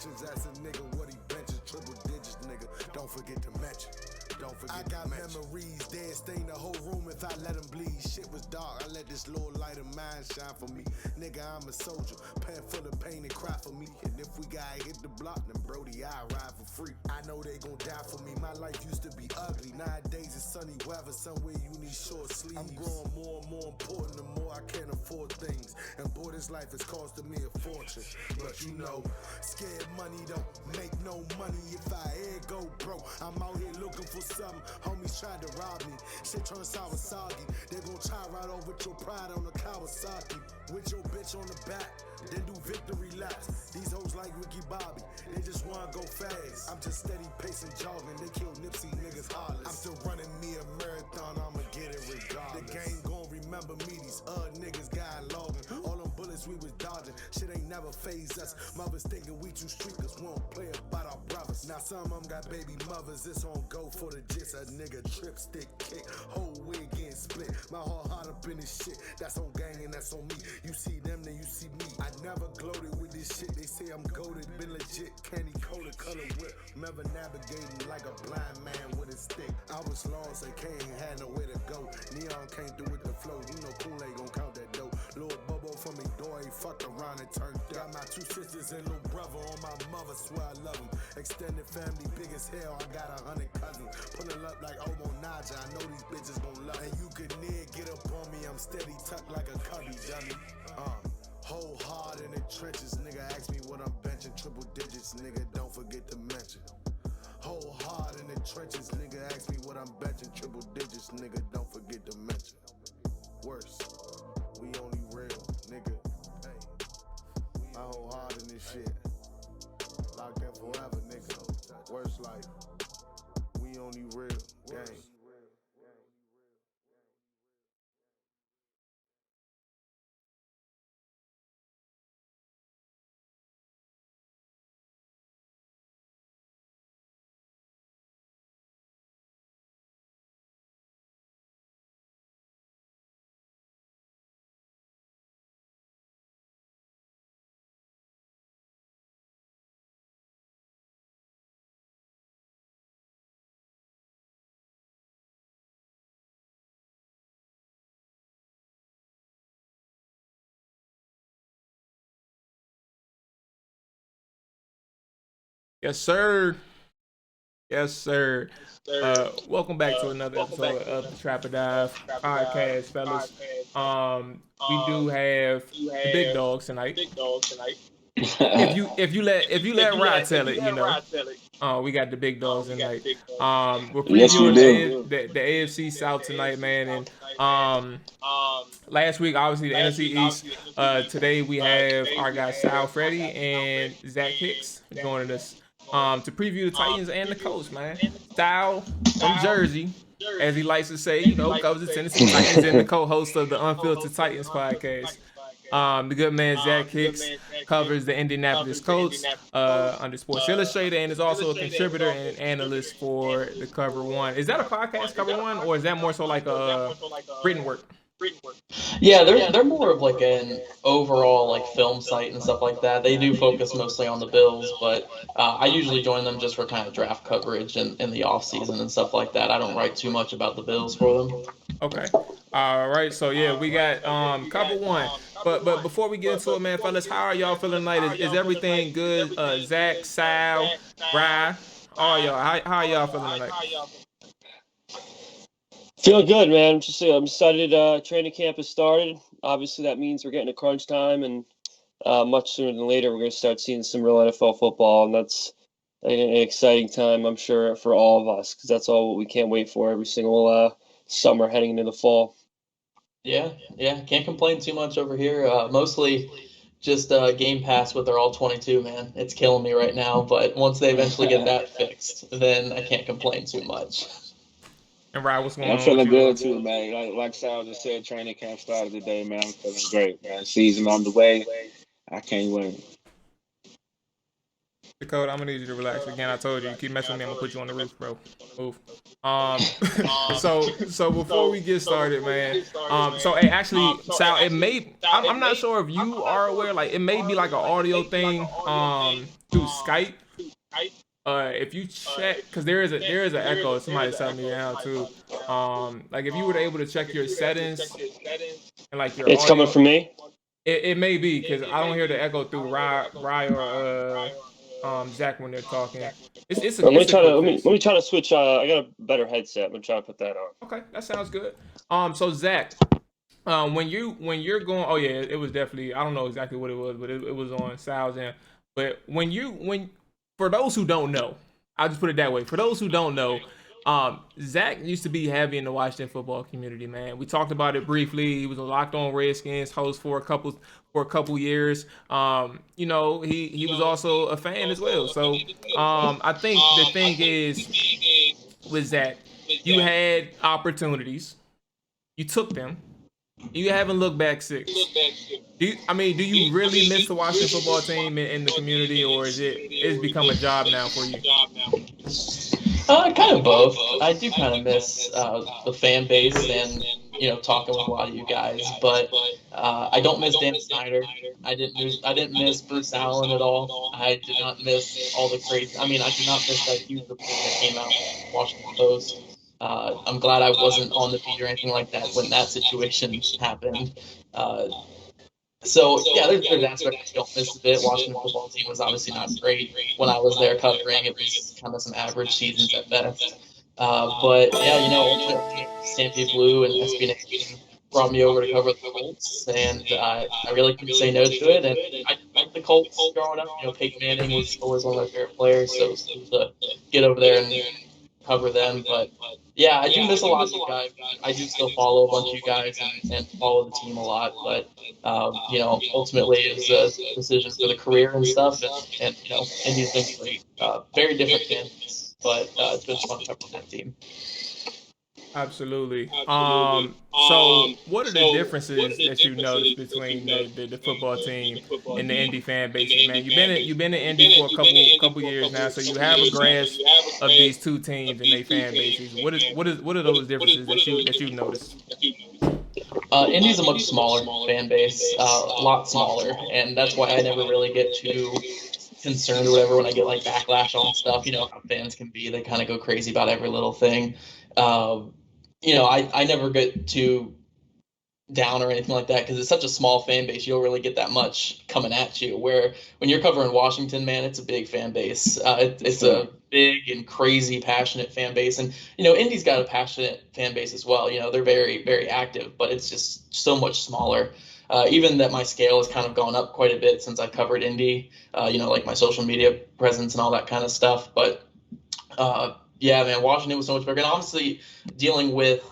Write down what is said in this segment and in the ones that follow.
mentions. That's a nigga what he benches. Triple digits, nigga. Don't forget to mention. I got memories, dead stain the whole room if I let them bleed. Shit was dark, I let this little light of mine shine for me. Nigga, I'm a soldier, pen full of pain and cry for me. And if we gotta hit the block, then Brody, I ride for free. I know they gon' die for me, my life used to be ugly. Nowadays it's sunny weather, somewhere you need short sleeves. I'm growing more and more important the more I can't afford things. And boy, this life is costing me a fortune. But you know, scared money don't make no money if I ever go broke. I'm out here looking for something, homies tried to rob me. Shit turns sour soggy. They gon' try right over with your pride on the Kawasaki. With your bitch on the back, then do victory laps. These hoes like Ricky Bobby, they just wanna go fast. I'm just steady pacing, jogging. They kill Nipsey, niggas heartless. I'm still running me a marathon, I'ma get it regardless. The game gon' remember me, these niggas got logging. All them bullets we was dodging, shit ain't never phased us. Mothers thinking we too street, cause we don't play about our brothers. Now some of them got baby mothers, it's on go for the jits. A nigga trip, stick, kick, whole wig getting split. My heart hot up in this shit, that's on gang and that's on me. You see them, then you see me. I never gloated with this shit, they say I'm goated. Been legit, candy coated, color whip. Never navigating like a blind man with a stick. I was lost, they can't had nowhere to go. Neon came through with the flow, you know Kool-Aid gon' count that dough. Little Bobo from me, door, he fucked around and turned up. Got my two sisters and little brother on my mother, swear I love him. Extended family, big as hell, I got 100 cousins. Pulling up like Omo Naja, I know these bitches gon' love. And you can near get up on me, I'm steady tucked like a cubby, dummy. Whole hard in the trenches, nigga ask me what I'm benching. Triple digits, nigga, don't forget to mention. Whole hard in the trenches, nigga ask me what I'm benching. Triple digits, nigga, don't forget to mention. Worse, we only real, nigga. Hey, my whole heart in this shit. Locked in forever, nigga. Worse life, we only real, gang. Yes, sir. Yes, sir. Welcome back to another episode of the Trapper Dive podcast, fellas. We do have the big dogs tonight. If you let Rod tell it, we got the big dogs tonight. We're previewing the AFC South tonight, man. And last week, obviously the NFC East. Today we have our guy Sam Fredi and Zach Hicks joining us to preview the Titans and the Colts, man. Style from Jersey, as he likes to say, covers the Tennessee Titans and the co-host of the Unfiltered Titans podcast. The good man Zach Hicks covers the Indianapolis Colts under Sports Illustrated and is also a contributor and analyst for the Cover One. Is that a podcast, Cover One, or is that more so like a written work? Yeah, they're more of like an overall like film site and stuff like that. They do focus mostly on the Bills, but I usually join them just for kind of draft coverage and in the off season and stuff like that. I don't write too much about the Bills for them. Okay. All right. So yeah, we got Cover One. But before we get into it, man, fellas, how are y'all feeling tonight? Is everything good? Zach, Sal, Rye, all y'all. How are y'all feeling tonight? Feeling good, man. I'm excited. Training camp has started. Obviously, that means we're getting to crunch time, and much sooner than later, we're going to start seeing some real NFL football, and that's an exciting time, I'm sure, for all of us, because that's all we can't wait for every single summer heading into the fall. Yeah, can't complain too much over here. Mostly just Game Pass with their all 22, man. It's killing me right now, but once they eventually get that fixed, then I can't complain too much. And Ryan, what's going on? I'm feeling good too, man. Like Sal just said, training camp started today, man. I'm feeling great, man. Season on the way. I can't wait. Dakota, I'm gonna need you to relax. Again, I told you, you keep messing with me, I'm gonna put you on the roof, bro. Move. So before we get started, man. So hey, actually, Sal, it may. I'm not sure if you are aware. Like, it may be like an audio thing. Through Skype. If you check, because there is an echo. Somebody's telling me now too. Like if you were able to check your settings and like your It's coming audio, from me. it may be because I don't hear the echo through Rye or Zach when they're talking. It's a quick Let fix. me try to switch. I got a better headset. I'm gonna try to put that on. Okay, that sounds good. So Zach, when you're going, oh yeah, it was definitely, I don't know exactly what it was, but it was on Sal's end. But when for those who don't know, I'll just put it that way. For those who don't know, Zach used to be heavy in the Washington football community, man. We talked about it briefly. He was a Locked On Redskins host for a couple years. He was also a fan as well. So I think the thing is with Zach, you had opportunities, you took them. You haven't looked back since. Do you really miss the Washington football team in the community, or it's become a job now for you? Kind of both. I do kind of miss the fan base and talking with a lot of you guys, but I don't miss Dan Snyder. I didn't miss Bruce Allen at all. I did not miss all the crazy. I mean, I did not miss that huge report that came out from Washington Post. I'm glad I wasn't on the beat or anything like that when that situation happened. So yeah, there's aspects I don't miss a bit. Washington football team was obviously not great when I was there covering. It was kind of some average seasons at best. But yeah, ultimately Stampede Blue and SB Nation brought me over to cover the Colts, and I really couldn't say no to it. And I liked the Colts growing up. Peyton Manning was always one of my favorite players, so it was cool to get over there and cover them. But yeah, I do miss a lot of you guys. I do still follow a bunch of you guys and follow the team a lot. But ultimately it's a decision for the career and stuff. And Indy's been great. Very different fans, but it's been fun covering that team. Absolutely. So what are the differences that you noticed between the football team and the Indy fan bases, man? You've been in Indy for a couple years now, so you have a grasp of these two teams and their fan bases. What are those differences that you noticed? Indy's a much smaller fan base, a lot smaller, and that's why I never really get too concerned or whatever when I get like backlash on stuff. How fans can be; they kind of go crazy about every little thing. I never get too down or anything like that because it's such a small fan base. You don't really get that much coming at you. Where when you're covering Washington, man, it's a big fan base. It's a big and crazy, passionate fan base, and Indy's got a passionate fan base as well. They're very, very active, but it's just so much smaller. Even that my scale has kind of gone up quite a bit since I covered Indy. Like my social media presence and all that kind of stuff. But yeah, man, Washington was so much bigger. And honestly, dealing with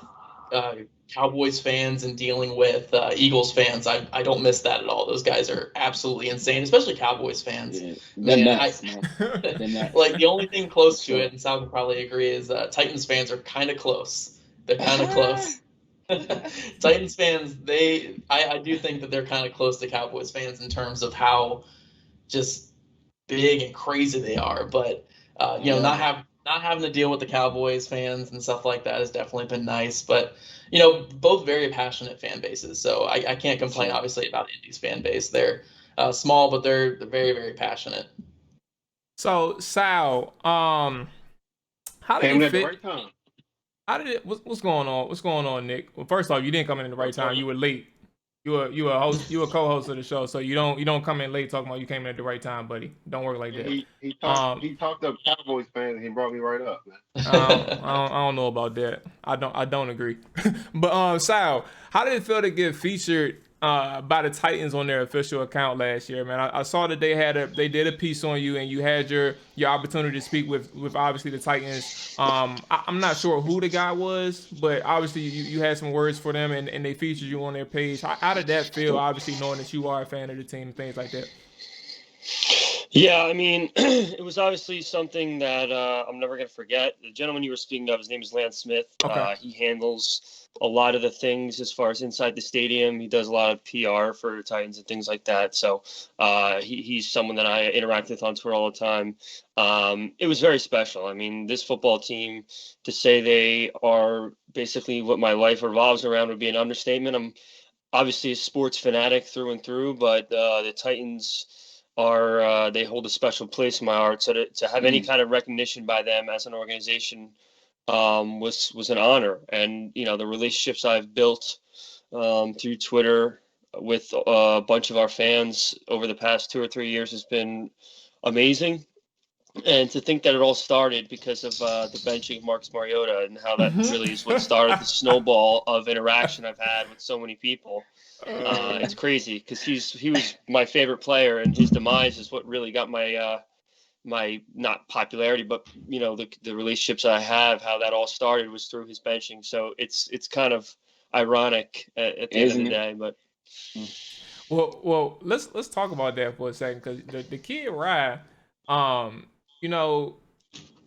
Cowboys fans and dealing with Eagles fans, I don't miss that at all. Those guys are absolutely insane, especially Cowboys fans. Yeah, Man, nuts, like the only thing close to it, and Sal can probably agree, is Titans fans are kind of close. They're kind of close. Titans fans, I do think that they're kind of close to Cowboys fans in terms of how just big and crazy they are. But not having to deal with the Cowboys fans and stuff like that has definitely been nice. But both very passionate fan bases, so I can't complain obviously about Indy's fan base. They're small, but they're very, very passionate. So Sal, how did it fit? Right time. How did it? What's going on? What's going on, Nick? Well, first off, you didn't come in the right time. You were late. You a host. You a co-host of the show, so you don't come in late talking about you came in at the right time, buddy. Don't work like that. He talked up Cowboys fans and he brought me right up, man. I don't know about that. I don't agree. But Sal, how did it feel to get featured by the Titans on their official account last year, man? I saw that they did a piece on you and you had your opportunity to speak with obviously the Titans. I'm not sure who the guy was, but obviously you had some words for them and they featured you on their page. How did that feel? Obviously knowing that you are a fan of the team and things like that. Yeah, I mean, it was obviously something that I'm never going to forget. The gentleman you were speaking of, his name is Lance Smith. Okay. He handles a lot of the things as far as inside the stadium. He does a lot of PR for the Titans and things like that. So he's someone that I interact with on Twitter all the time. It was very special. I mean, this football team, to say they are basically what my life revolves around would be an understatement. I'm obviously a sports fanatic through and through, but the Titans are they hold a special place in my heart. So to have any kind of recognition by them as an organization was an honor. And the relationships I've built through Twitter with a bunch of our fans over the past 2 or 3 years has been amazing. And to think that it all started because of the benching of Marcus Mariota and how that really is what started the snowball of interaction I've had with so many people. It's crazy because he was my favorite player, and his demise is what really got my my not popularity, but the relationships I have. How that all started was through his benching. So it's kind of ironic at the end of the day, but. Well, let's talk about that for a second because the kid Rye, you know,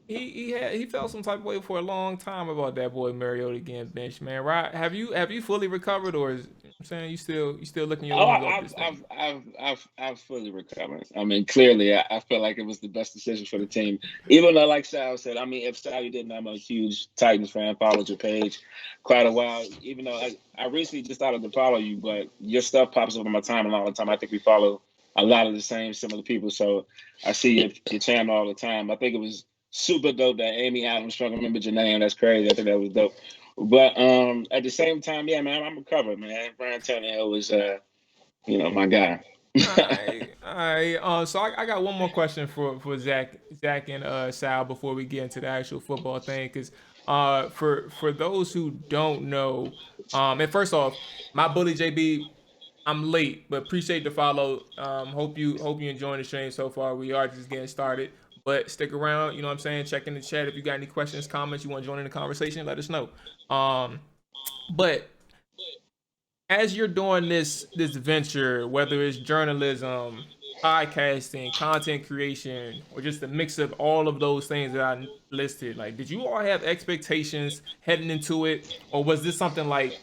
he felt some type of way for a long time about that boy Mariota getting benched, man. Rye, have you fully recovered, or is I'm saying you still looking your Oh, wounds up this thing? I've fully recovered. I mean, clearly, I feel like it was the best decision for the team. Even though, like Sal said, I mean, if Sal, you didn't, I'm a huge Titans fan, followed your page quite a while. Even though I recently just started to follow you, but your stuff pops up on my timeline all the time. I think we follow a lot of the same similar people, so I see your channel all the time. I think it was super dope that Amy Adams, trying to remember your name. That's crazy. I think that was dope. But at the same time, yeah, man, I'm recovered, man. Brian Tannehill was, my guy. All right. So I got one more question for Zach and Sal before we get into the actual football thing, because for those who don't know, and first off, my bully JB, I'm late, but appreciate the follow. Hope you enjoying the stream so far. We are just getting started, but stick around. You know what I'm saying? Check in the chat if you got any questions, comments, you want to join in the conversation. Let us know. But as you're doing this venture, whether it's journalism, podcasting, content creation, or just a mix of all of those things that I listed, like, did you all have expectations heading into it, or was this something like,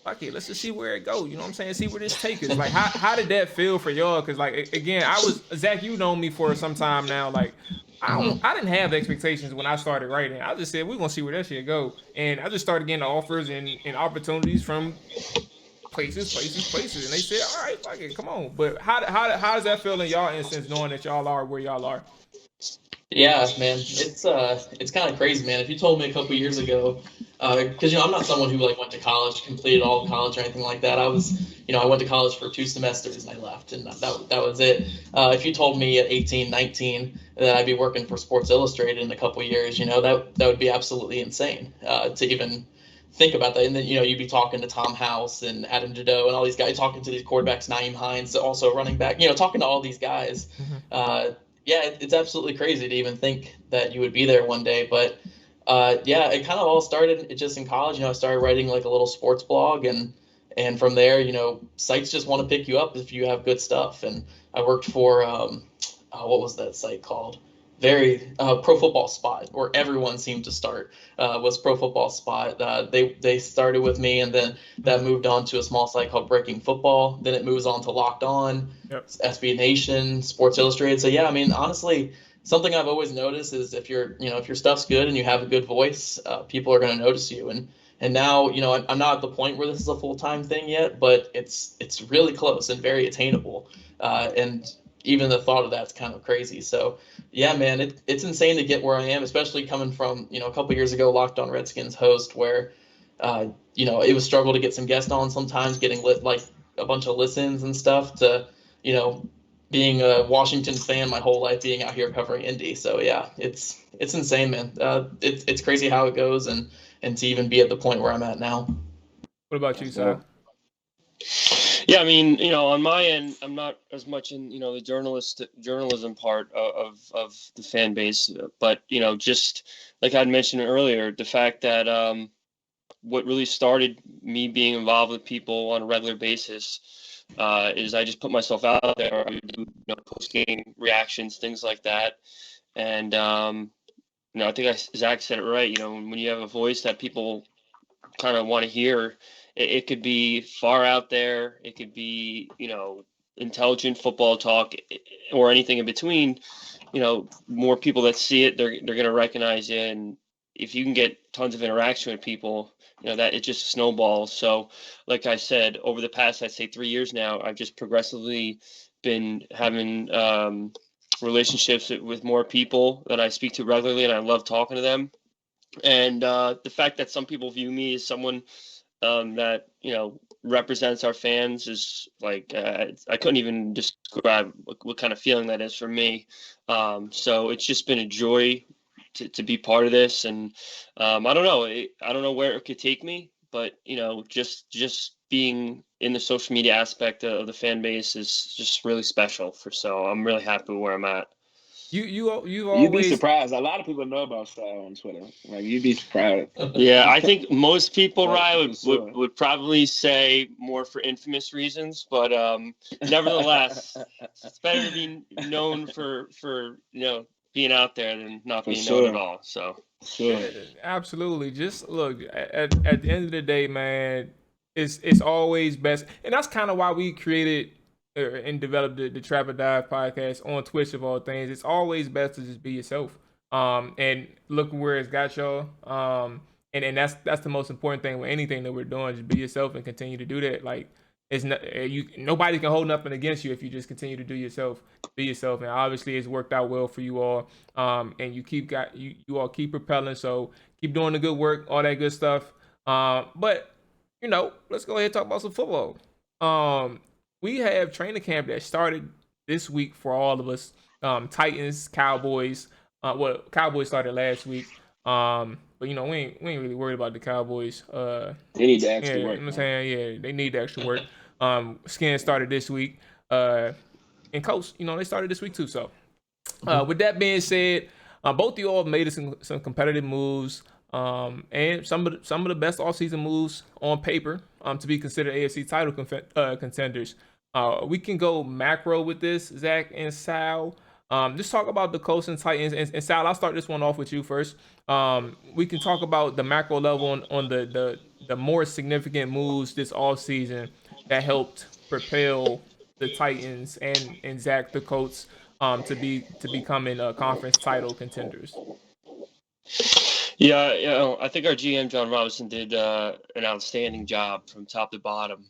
okay, let's just see where it goes? You know what I'm saying? See where this take us. Like, how did that feel for y'all? Because like again, I was Zach. You know me for some time now. Like, I didn't have expectations when I started writing. I just said we're gonna see where that shit go, and I just started getting offers and opportunities from places, and they said, all right, fuck it, come on. But how does that feel in y'all instance, knowing that y'all are where y'all are? Yeah, man, it's kind of crazy, man. If you told me a couple years ago, because I'm not someone who like went to college, completed all of college or anything like that. I went to college for 2 semesters and I left, and that was it. If you told me at 18, 19 that I'd be working for Sports Illustrated in a couple years, that would be absolutely insane to even think about that. And then you'd be talking to Tom House and Adam Jadot and all these guys, talking to these quarterbacks, Naeem Hines, also running back. Talking to all these guys. Yeah, it's absolutely crazy to even think that you would be there one day. But yeah, it kind of all started just in college. I started writing like a little sports blog, and from there, sites just want to pick you up if you have good stuff. And I worked for what was that site called? Very Pro Football Spot, where everyone seemed to start was Pro Football Spot. They started with me, and then that moved on to a small site called Breaking Football. Then it moves on to Locked On, Yep. SB Nation, Sports Illustrated. So yeah, I mean, honestly, something I've always noticed is if your stuff's good and you have a good voice, people are going to notice you. And now, I'm not at the point where this is a full-time thing yet, but it's really close and very attainable. And even the thought of that's kind of crazy. So yeah, man, it's insane to get where I am, especially coming from, a couple years ago, Locked On Redskins host, where, it was struggle to get some guests on sometimes, getting like a bunch of listens and stuff to, being a Washington fan my whole life, being out here covering Indy. So yeah, it's insane, man. It's crazy how it goes, and to even be at the point where I'm at now. What about you, Sal? Yeah, I mean, on my end, I'm not as much in, the journalism part of the fan base, but, just like I'd mentioned earlier, the fact that what really started me being involved with people on a regular basis is I just put myself out there. I do post-game reactions, things like that. And, I think Zach said it right. When you have a voice that people kind of want to hear, it could be far out there. It could be, intelligent football talk or anything in between. More people that see it, they're going to recognize you. And if you can get tons of interaction with people, that it just snowballs. So like I said, over the past, I'd say 3 years now, I've just progressively been having relationships with more people that I speak to regularly, and I love talking to them. And the fact that some people view me as someone that represents our fans is like I couldn't even describe what kind of feeling that is for me. So it's just been a joy to be part of this, and I don't know. I don't know where it could take me, but just being in the social media aspect of the fan base is just really special. So I'm really happy with where I'm at. You You'd always be surprised. A lot of people know about Sal on Twitter. Like, you'd be surprised. Yeah, I think most people, Ryan, sure. would probably say more for infamous reasons, but nevertheless, it's better to be known for being out there than not being known at all. So Sure. absolutely. Just look at the end of the day, man. It's always best, and that's kind of why we created and developed the Trap or Dive podcast on Twitch of all things. It's always best to just be yourself. And look where it's got y'all. And that's the most important thing with anything that we're doing. Just be yourself and continue to do that. Like, it's not nobody can hold nothing against you if you just continue to do yourself, be yourself. And obviously, it's worked out well for you all. And you all keep propelling. So keep doing the good work, all that good stuff. But let's go ahead and talk about some football. We have training camp that started this week for all of us. Titans, Cowboys. Cowboys started last week. But we ain't really worried about the Cowboys. They need the extra work. I'm saying, yeah, they need the extra work. Skins started this week. And Colts, they started this week too. So, with that being said, both of you all made some competitive moves. And some of the best offseason moves on paper to be considered AFC title contenders. We can go macro with this, Zach and Sal. Just talk about the Colts and Titans. And Sal, I'll start this one off with you first. We can talk about the macro level on the more significant moves this offseason that helped propel the Titans and Zach, the Colts, to becoming conference title contenders. Yeah, I think our GM John Robinson did an outstanding job from top to bottom.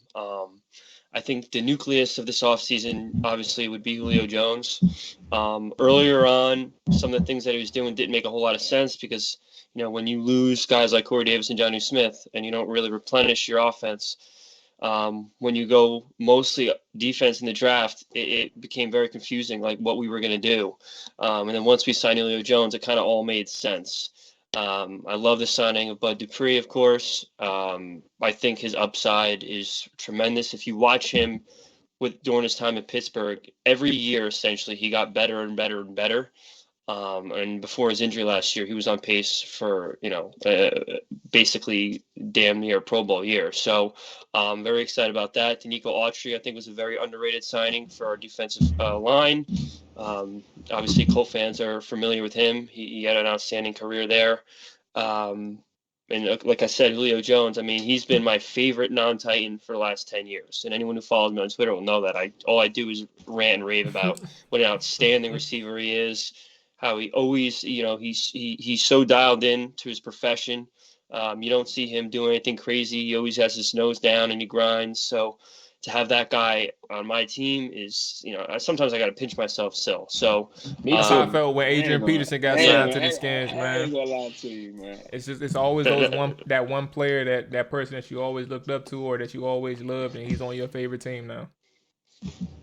I think the nucleus of this offseason obviously would be Julio Jones. Earlier on, some of the things that he was doing didn't make a whole lot of sense because when you lose guys like Corey Davis and Jonnu Smith and you don't really replenish your offense, when you go mostly defense in the draft, it became very confusing, like what we were going to do. And then once we signed Julio Jones, it kind of all made sense. I love the signing of Bud Dupree, of course. I think his upside is tremendous. If you watch him during his time at Pittsburgh, every year essentially he got better and better and better. And before his injury last year, he was on pace for basically damn near Pro Bowl year. So I'm very excited about that. Danico Autry, I think, was a very underrated signing for our defensive line. Obviously, Colt fans are familiar with him. He had an outstanding career there. And like I said, Julio Jones, I mean, he's been my favorite non-Titan for the last 10 years. And anyone who follows me on Twitter will know that. All I do is rant and rave about what an outstanding receiver he is, how he always, he's so dialed in to his profession. You don't see him doing anything crazy. He always has his nose down and he grinds. So to have that guy on my team is, sometimes I got to pinch myself still. So that's how I felt when Adrian Peterson got signed to the Skins, man. I ain't gonna lie to you, man. It's always that one player, that person that you always looked up to or that you always loved, and he's on your favorite team now.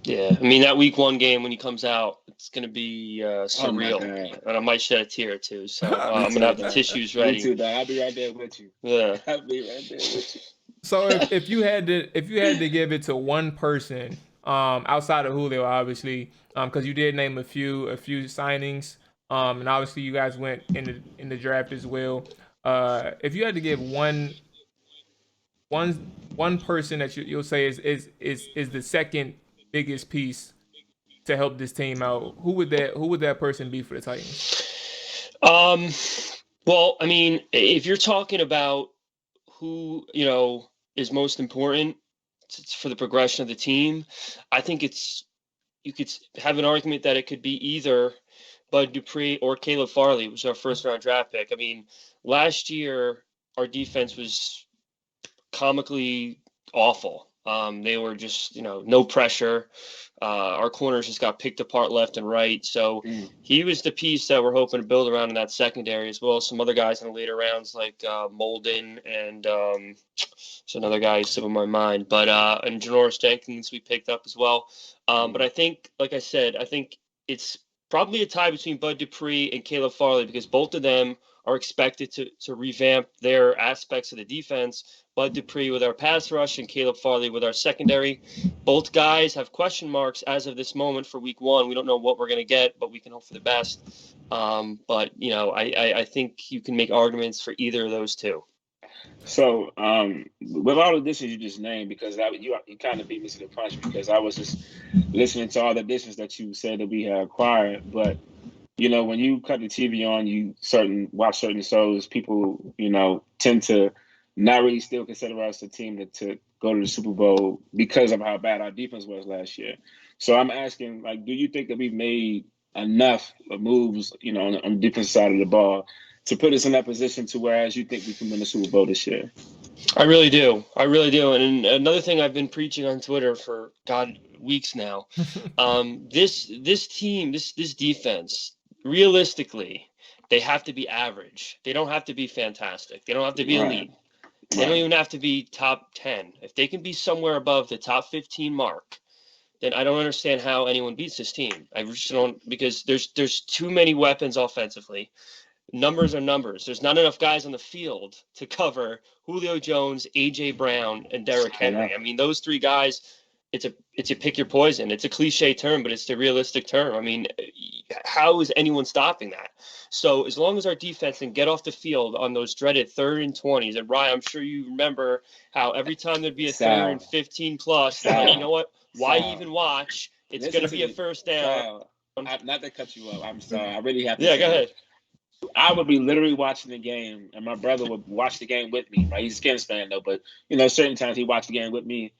Yeah, I mean, that week 1 game when he comes out, it's going to be surreal. And I might shed a tear or two. So I'm going to have the tissues ready. Me too, dog. I'll be right there with you. Yeah. I'll be right there with you. So if you had to give it to one person, outside of Julio, obviously, because you did name a few signings, and obviously you guys went in the draft as well. If you had to give one one person that you'll say is the second biggest piece to help this team out, who would that person be for the Titans? Well, I mean, if you're talking about who, is most important for the progression of the team, I think you could have an argument that it could be either Bud Dupree or Caleb Farley, which was our first round draft pick. I mean, last year our defense was comically awful. They were just, no pressure. Our corners just got picked apart left and right. So he was the piece that we're hoping to build around in that secondary, as well as some other guys in the later rounds like Molden and there's another guy who's still in my mind. But and Janoris Jenkins we picked up as well. But I think, like I said, I think it's probably a tie between Bud Dupree and Caleb Farley, because both of them are expected to revamp their aspects of the defense. Bud Dupree with our pass rush and Caleb Farley with our secondary. Both guys have question marks as of this moment for week 1. We don't know what we're going to get, but we can hope for the best. But, I think you can make arguments for either of those two. So, with all the additions you just named, because you kind of beat me to the punch, because I was just listening to all the additions that you said that we had acquired. But, when you cut the TV on, you watch certain shows, people, tend to not really still consider us a team to go to the Super Bowl because of how bad our defense was last year. So I'm asking, do you think that we've made enough moves, on the defensive side of the ball to put us in that position to whereas you think we can win the Super Bowl this year? I really do. And another thing I've been preaching on Twitter for weeks now, this team, this defense, realistically, they have to be average. They don't have to be fantastic. They don't have to be elite. They don't even have to be top 10. If they can be somewhere above the top 15 mark, then I don't understand how anyone beats this team. I just don't, because there's too many weapons offensively. Numbers are numbers. There's not enough guys on the field to cover Julio Jones, A.J. Brown, and Derrick Henry. I mean, those three guys, it's a pick your poison. It's a cliche term, but it's the realistic term. I mean, how is anyone stopping that? So as long as our defense can get off the field on those dreaded 3rd and 20s, and Ryan, I'm sure you remember how every time there'd be a 3rd and 15 plus, they're like, you know what? Why even watch? It's going to be a first down. Not to cut you off. I'm sorry. I really have to. Yeah, go ahead. I would be literally watching the game, and my brother would watch the game with me. Right? He's a Skins fan, though, but, certain times he watched the game with me.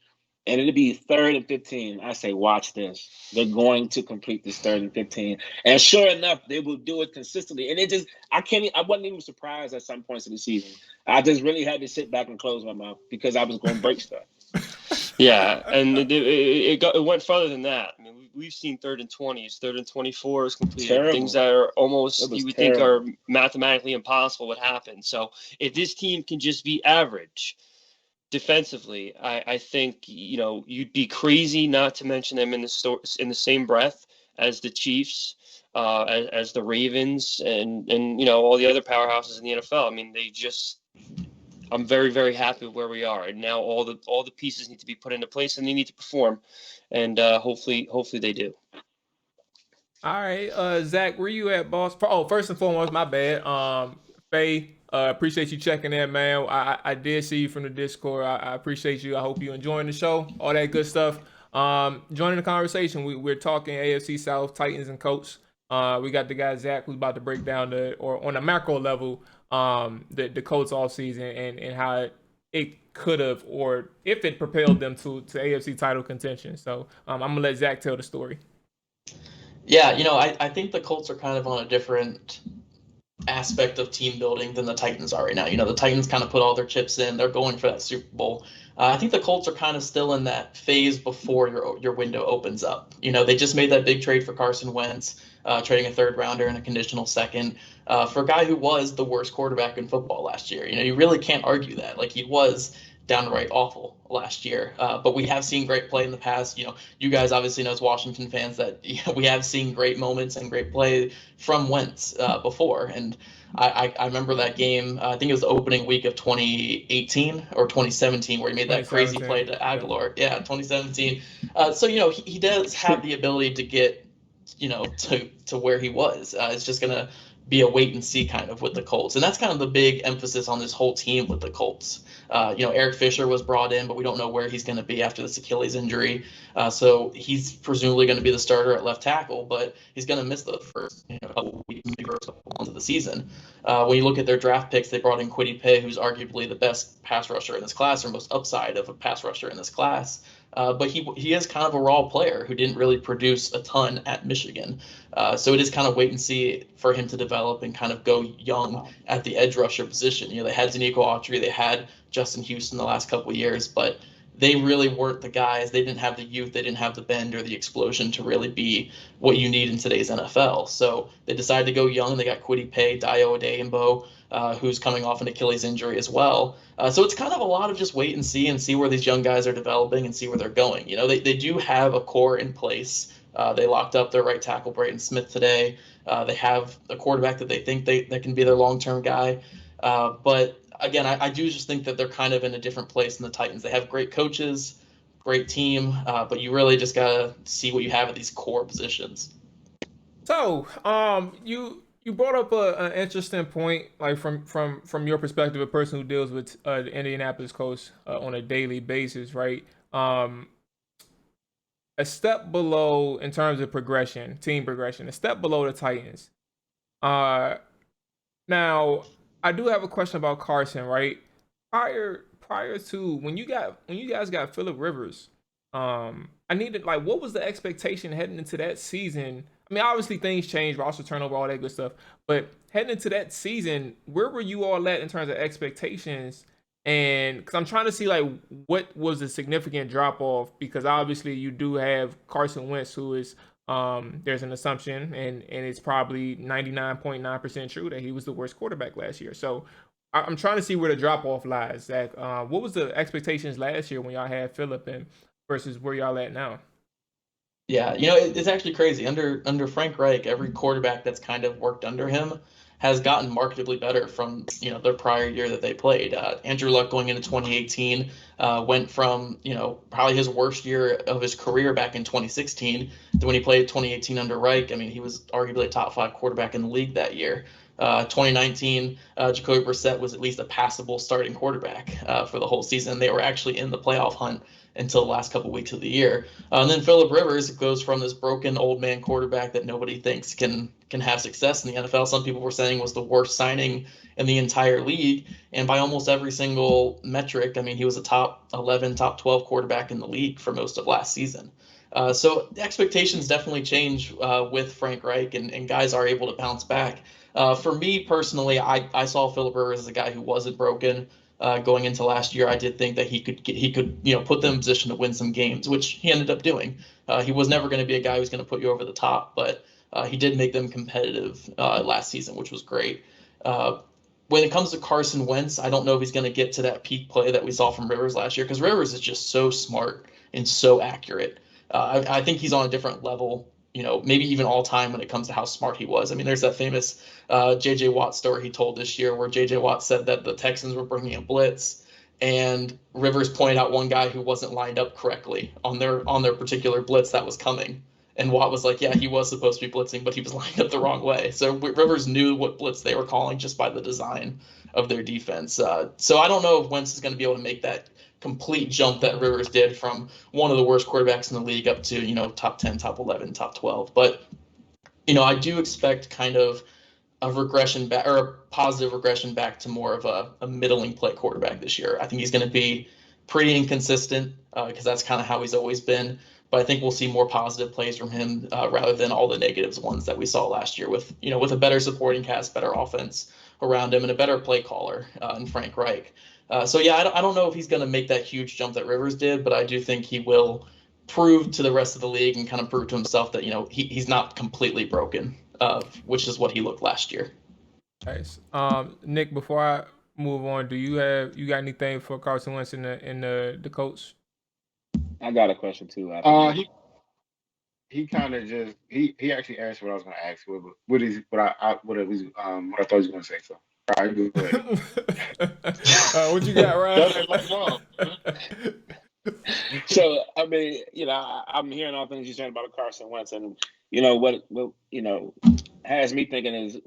And it'd be 3rd and 15. I say, watch this. They're going to complete this 3rd and 15. And sure enough, they will do it consistently. And I wasn't even surprised at some points of the season. I just really had to sit back and close my mouth because I was going to break stuff. Yeah, and it went further than that. I mean, we've seen 3rd and 20s, 3rd and 24s completed. Terrible. Things that are almost, you would terrible. think are mathematically impossible would happen. So if this team can just be average defensively, I think you'd be crazy not to mention them in the same breath as the Chiefs, as the Ravens, and all the other powerhouses in the NFL. I mean, I'm very, very happy with where we are, and now all the pieces need to be put into place, and they need to perform, and hopefully they do. All right, Zach, where you at, boss? Oh, first and foremost, my bad. Faye, appreciate you checking in, man. I did see you from the Discord. I appreciate you. I hope you're enjoying the show, all that good stuff. Joining the conversation, we're talking AFC South, Titans and Colts. We got the guy Zach who's about to break down on a macro level, the Colts offseason and how it could have, or if it propelled them to AFC title contention. So I'm gonna let Zach tell the story. Yeah, I think the Colts are kind of on a different aspect of team building than the Titans are right now. The Titans kind of put all their chips in. They're going for that Super Bowl. I think the Colts are kind of still in that phase before your window opens up. They just made that big trade for Carson Wentz, trading a 3rd rounder and a conditional 2nd for a guy who was the worst quarterback in football last year. You really can't argue that. He was downright awful last year. But we have seen great play in the past. You guys obviously know as Washington fans that we have seen great moments and great play from Wentz before. And I remember that game, I think it was the opening week of 2018 or 2017 where he made that crazy play to Aguilar. Yeah, 2017. So, he does have the ability to get, to where he was. It's just going to be a wait and see kind of with the Colts. And that's kind of the big emphasis on this whole team with the Colts. Eric Fisher was brought in, but we don't know where he's going to be after this Achilles injury. So he's presumably going to be the starter at left tackle, but he's going to miss the first couple weeks, maybe first couple months of the season. When you look at their draft picks, they brought in Kwity Paye, who's arguably the best pass rusher in this class, or most upside of a pass rusher in this class. But he is kind of a raw player who didn't really produce a ton at Michigan. So it is kind of wait and see for him to develop and kind of go young at the edge rusher position. They had Danico Autry, they had Justin Houston the last couple of years, but they really weren't the guys. They didn't have the youth, they didn't have the bend or the explosion to really be what you need in today's NFL. So they decided to go young. They got Kwity Paye, Dayo Adeyembo, who's coming off an Achilles injury as well. So it's kind of a lot of just wait and see where these young guys are developing and see where they're going. They do have a core in place. They locked up their right tackle, Braden Smith, today. They have a quarterback that they think that can be their long-term guy. But again, I do just think that they're kind of in a different place than the Titans. They have great coaches, great team, but you really just got to see what you have at these core positions. So, you brought up an interesting point, like from your perspective, a person who deals with the Indianapolis Colts on a daily basis, right? A step below in terms of team progression, a step below the Titans. Now, I do have a question about Carson, right? Prior to when you guys got Phillip Rivers, I needed, like, what was the expectation heading into that season? I mean, obviously things change, roster turnover, all that good stuff. But heading into that season, where were you all at in terms of expectations? And because I'm trying to see, like, what was a significant drop off, because obviously you do have Carson Wentz, who is there's an assumption, and it's probably 99.9% true that he was the worst quarterback last year. So I'm trying to see where the drop off lies. Zach, what was the expectations last year when y'all had Phillip and versus where y'all at now? Yeah, it's actually crazy. Under Frank Reich, every quarterback that's kind of worked under him has gotten markedly better from their prior year that they played. Andrew Luck going into 2018 went from probably his worst year of his career back in 2016 to when he played 2018 under Reich. I mean, he was arguably a top 5 quarterback in the league that year. 2019, Jacoby Brissett was at least a passable starting quarterback for the whole season. They were actually in the playoff hunt until the last couple weeks of the year. And then Phillip Rivers goes from this broken old man quarterback that nobody thinks can have success in the NFL. Some people were saying was the worst signing in the entire league. And by almost every single metric, I mean, he was a top 11, top 12 quarterback in the league for most of last season. So the expectations definitely change with Frank Reich, and guys are able to bounce back. For me personally, I saw Phillip Rivers as a guy who wasn't broken. Going into last year, I did think that he could put them in position to win some games, which he ended up doing. He was never going to be a guy who's going to put you over the top, but he did make them competitive last season, which was great. When it comes to Carson Wentz, I don't know if he's going to get to that peak play that we saw from Rivers last year, because Rivers is just so smart and so accurate. I think he's on a different level, maybe even all time when it comes to how smart he was. I mean, there's that famous J.J. Watt story he told this year where J.J. Watt said that the Texans were bringing a blitz, and Rivers pointed out one guy who wasn't lined up correctly on their particular blitz that was coming. And Watt was like, yeah, he was supposed to be blitzing, but he was lined up the wrong way. So Rivers knew what blitz they were calling just by the design of their defense. So I don't know if Wentz is going to be able to make that complete jump that Rivers did from one of the worst quarterbacks in the league up to, top 10, top 11, top 12. But, I do expect kind of a regression back, or a positive regression back to more of a middling play quarterback this year. I think he's going to be pretty inconsistent because that's kind of how he's always been. But I think we'll see more positive plays from him rather than all the negatives ones that we saw last year with a better supporting cast, better offense around him, and a better play caller in Frank Reich. So I don't know if he's going to make that huge jump that Rivers did, but I do think he will prove to the rest of the league and kind of prove to himself that he's not completely broken, which is what he looked last year. Nice. Nick, before I move on, do you got anything for Carson Wentz in the Colts? I got a question too. He kind of just he actually answered what I was going to ask. What I thought he was going to say. So, all right, go ahead. What you got, Ryan? So I mean, I'm hearing all things you're saying about Carson Wentz, and what has me thinking is,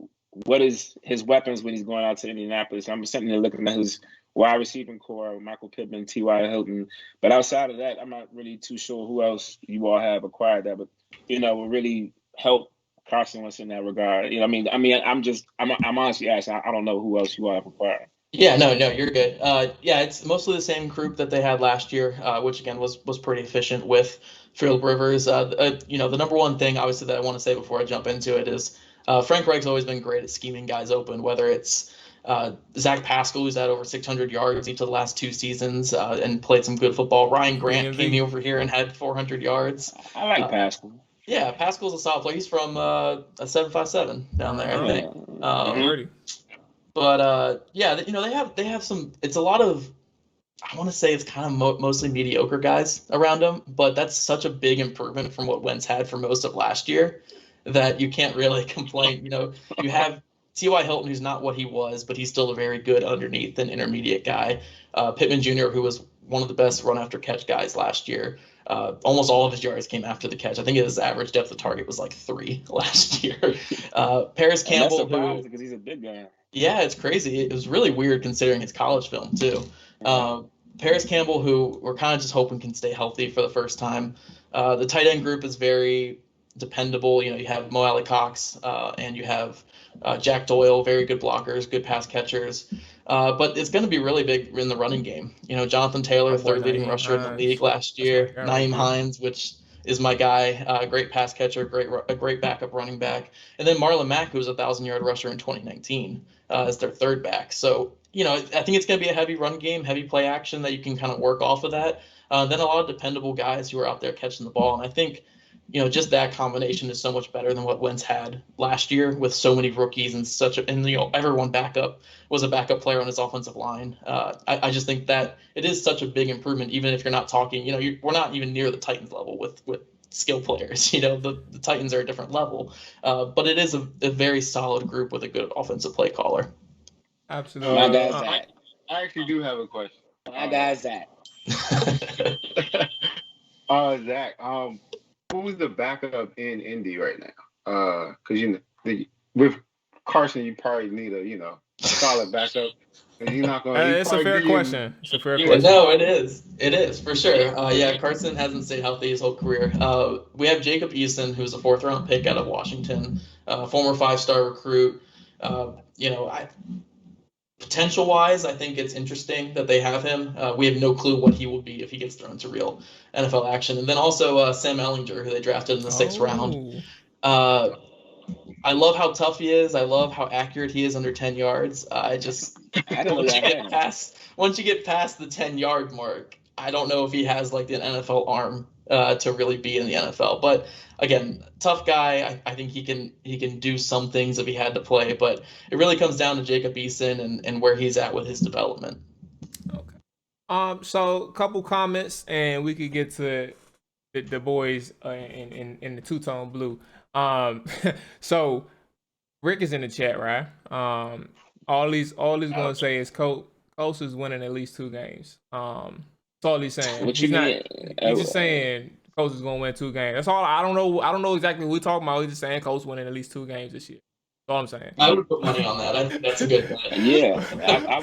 what is his weapons when he's going out to Indianapolis. I'm sitting there looking at his wide receiving core, Michael Pittman, T.Y. Hilton. But outside of that, I'm not really too sure who else you all have acquired that, but, will really help Carson Wentz in that regard. I'm honestly asking. I don't know who else you all have acquired. Yeah, no, you're good. Yeah, it's mostly the same group that they had last year, which again was pretty efficient with Philip Rivers. The number one thing, obviously, that I want to say before I jump into it is Frank Reich's always been great at scheming guys open, whether it's Zach Pascal, who's had over 600 yards each of the last 2 seasons and played some good football. Ryan Grant came over here and had 400 yards. I like Pascal. Yeah, Pascal's a solid player. He's from a 757 down there, I think. But they have some. It's a lot of. I want to say it's kind of mostly mediocre guys around him, but that's such a big improvement from what Wentz had for most of last year that you can't really complain. You have T.Y. Hilton, who's not what he was, but he's still a very good underneath and intermediate guy. Pittman Jr., who was one of the best run after catch guys last year. Almost all of his yards came after the catch. I think his average depth of target was like 3 last year. Paris Campbell, because he's a big guy. Yeah, it's crazy. It was really weird considering his college film too. Paris Campbell, who we're kind of just hoping can stay healthy for the first time. The tight end group is very dependable. You have Mual Cox and you have Jack Doyle, very good blockers, good pass catchers. But it's going to be really big in the running game. Jonathan Taylor, third leading rusher in the league last year. Nyheim Hines, which is my guy, great pass catcher, a great backup running back. And then Marlon Mack, who was a 1,000-yard rusher in 2019, as their third back. So, I think it's going to be a heavy run game, heavy play action that you can kind of work off of that. Then a lot of dependable guys who are out there catching the ball. And I think, just that combination is so much better than what Wentz had last year with so many rookies and everyone was a backup player on his offensive line. I just think that it is such a big improvement, even if you're not talking, we're not even near the Titans level with skill players. The Titans are a different level, but it is a very solid group with a good offensive play caller. Absolutely. My guy Zach. I actually do have a question. My guy Zach. Zach, who's the backup in Indy right now? Because with Carson, you probably need a solid backup. You're not going. It's a fair question. It's a fair question. No, it is. It is for sure. Carson hasn't stayed healthy his whole career. We have Jacob Eason, who's a 4th-round pick out of Washington, former 5-star recruit. Potential-wise, I think it's interesting that they have him. We have no clue what he will be if he gets thrown to real NFL action. And then also Sam Ehlinger, who they drafted in the 6th round. I love how tough he is. I love how accurate he is under 10 yards. Once you get past the 10-yard mark, I don't know if he has like the NFL arm to really be in the NFL. But again, tough guy. I think he can do some things if he had to play, but it really comes down to Jacob Eason and where he's at with his development. Okay. So a couple comments, and we could get to the boys in the two-tone blue. So Rick is in the chat, right? All he's gonna say is Colts is winning at least 2 games. That's all he's saying. He's just saying Colts is gonna win 2 games. That's all. I don't know exactly what we're talking about. He's just saying Colts winning at least 2 games this year. That's all I'm saying. I would put money on that. I think that's a good bet. Yeah, I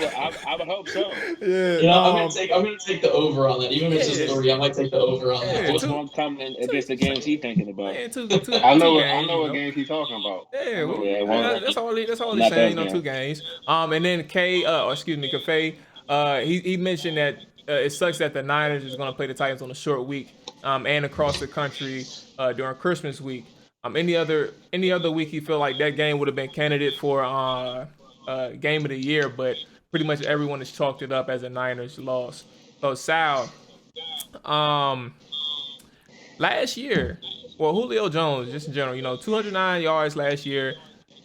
would hope so. Yeah, I'm gonna take the over on that. Even if it's just 3, I might take the over on that. What's more coming against the games he's thinking about? Yeah, two I know games, what games he's talking about. That's all he's saying. 2 games. And then Cafe, he mentioned that it sucks that the Niners is going to play the Titans on a short week, and across the country during Christmas week. Any other week you feel like that game would have been candidate for game of the year, but pretty much everyone has chalked it up as a Niners loss. So Sal, last year, Julio Jones, just in general, 209 yards last year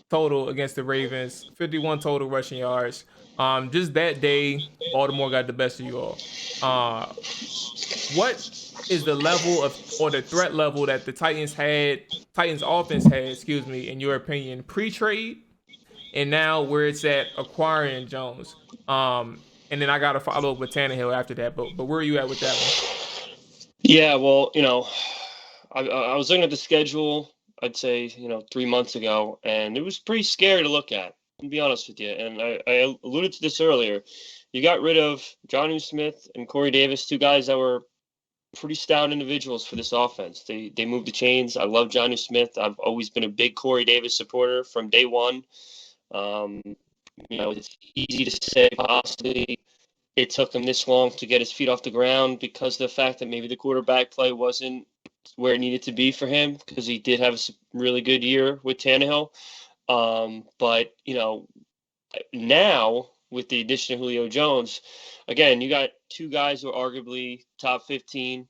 total against the Ravens, 51 total rushing yards. Just that day, Baltimore got the best of you all. What is the level or the threat level that the Titans offense had, in your opinion, pre-trade, and now where it's at acquiring Jones? And then I got to follow up with Tannehill after that. But where are you at with that one? Yeah, well, I was looking at the schedule I'd say, 3 months ago, and it was pretty scary to look at, to be honest with you. And I alluded to this earlier. You got rid of Jonnu Smith and Corey Davis, two guys that were pretty stout individuals for this offense. They moved the chains. I love Jonnu Smith. I've always been a big Corey Davis supporter from day one. It's easy to say possibly it took him this long to get his feet off the ground because of the fact that maybe the quarterback play wasn't where it needed to be for him, because he did have a really good year with Tannehill. But now with the addition of Julio Jones, again, you got two guys who are arguably top 15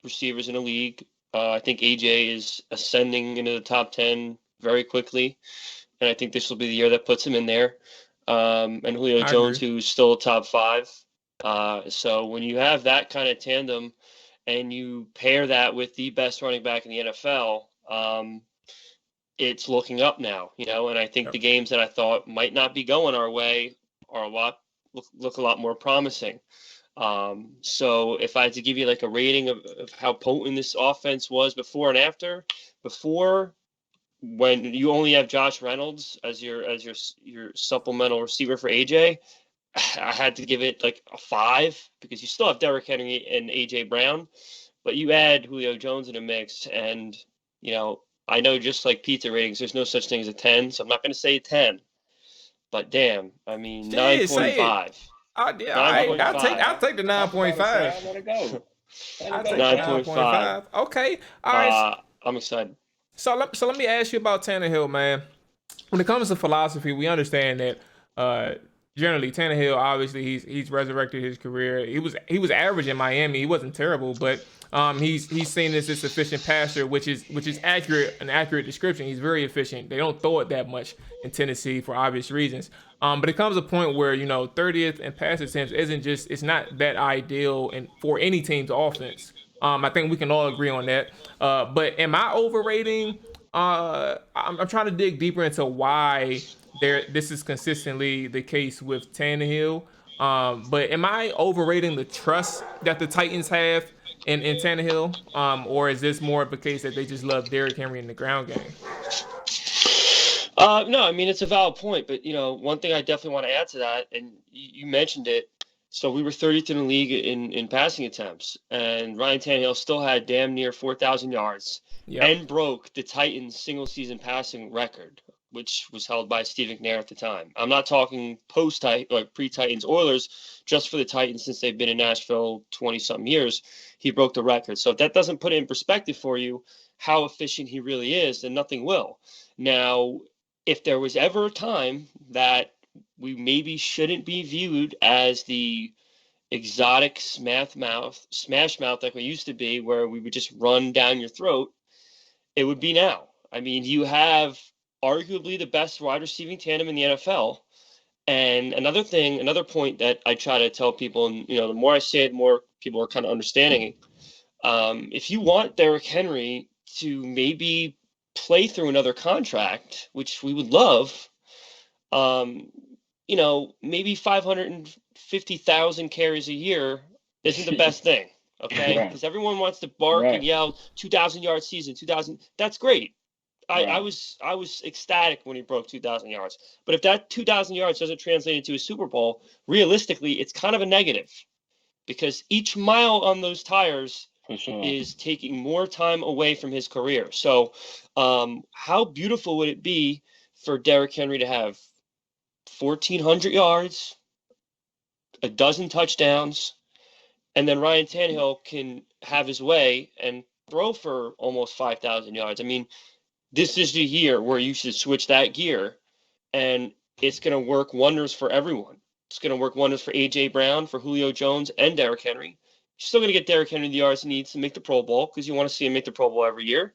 receivers in the league. I think AJ is ascending into the top 10 very quickly, and I think this will be the year that puts him in there. And Julio Jones, who's still top 5. So when you have that kind of tandem and you pair that with the best running back in the NFL, it's looking up now, and I think the games that I thought might not be going our way are look a lot more promising. So if I had to give you like a rating of how potent this offense was before and after, when you only have Josh Reynolds as your supplemental receiver for AJ, I had to give it like a 5, because you still have Derrick Henry and AJ Brown, but you add Julio Jones in the mix, and I know just like pizza ratings, there's no such thing as a 10, so I'm not going to say 10, but damn, I mean 9.5. Yeah, I'll take the 9.5. Let it go. I'll take 9.5. Okay, all right. I'm excited. So let me ask you about Tannehill, man. When it comes to philosophy, we understand that generally Tannehill, obviously he's resurrected his career. He was average in Miami. He wasn't terrible, but he's seen as this efficient passer, which is an accurate description. He's very efficient. They don't throw it that much in Tennessee for obvious reasons. But it comes a point where 30th and pass attempts it's not that ideal for any team's offense. I think we can all agree on that. But am I overrating? I'm trying to dig deeper into why this is consistently the case with Tannehill. But am I overrating the trust that the Titans have in Tannehill? Or is this more of a case that they just love Derrick Henry in the ground game? No, I mean, it's a valid point. But, one thing I definitely want to add to that, and you mentioned it, so we were 30th in the league in passing attempts, and Ryan Tannehill still had damn near 4,000 yards and broke the Titans' single-season passing record, which was held by Steve McNair at the time. I'm not talking pre-Titans Oilers, just for the Titans since they've been in Nashville 20-something years. He broke the record. So if that doesn't put it in perspective for you, how efficient he really is, then nothing will. Now, if there was ever a time that we maybe shouldn't be viewed as the exotic smash mouth like we used to be, where we would just run down your throat, it would be now. I mean, you have arguably the best wide receiving tandem in the NFL. And another point that I try to tell people, and the more I say it, the more people are kind of understanding it. If you want Derrick Henry to maybe play through another contract, which we would love, maybe 550,000 carries a year isn't the best thing, okay? Because everyone wants to bark and yell 2,000 yard season, 2,000. That's great. I was ecstatic when he broke 2,000 yards. But if that 2,000 yards doesn't translate into a Super Bowl, realistically, it's kind of a negative, because each mile on those tires is taking more time away from his career. So how beautiful would it be for Derrick Henry to have 1,400 yards, a dozen touchdowns, and then Ryan Tannehill can have his way and throw for almost 5,000 yards. I mean, this is the year where you should switch that gear, and it's going to work wonders for everyone. It's going to work wonders for A.J. Brown, for Julio Jones, and Derrick Henry. You're still going to get Derrick Henry the yards he needs to make the Pro Bowl, because you want to see him make the Pro Bowl every year.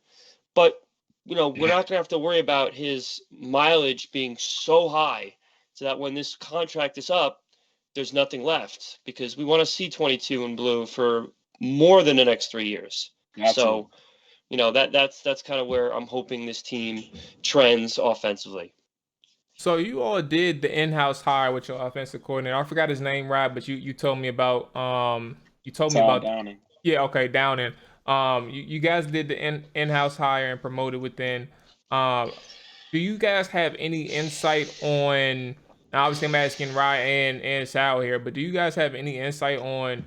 But, we're not going to have to worry about his mileage being so high so that when this contract is up, there's nothing left, because we want to see 22 in blue for more than the next 3 years. So, that's kind of where I'm hoping this team trends offensively. So you all did the in-house hire with your offensive coordinator. I forgot his name, Rob, but you told me about Downing. Yeah, okay, Downing. You guys did the in-house hire and promoted within. Do you guys have any insight on? Now obviously, I'm asking Ryan and Sal here, but do you guys have any insight on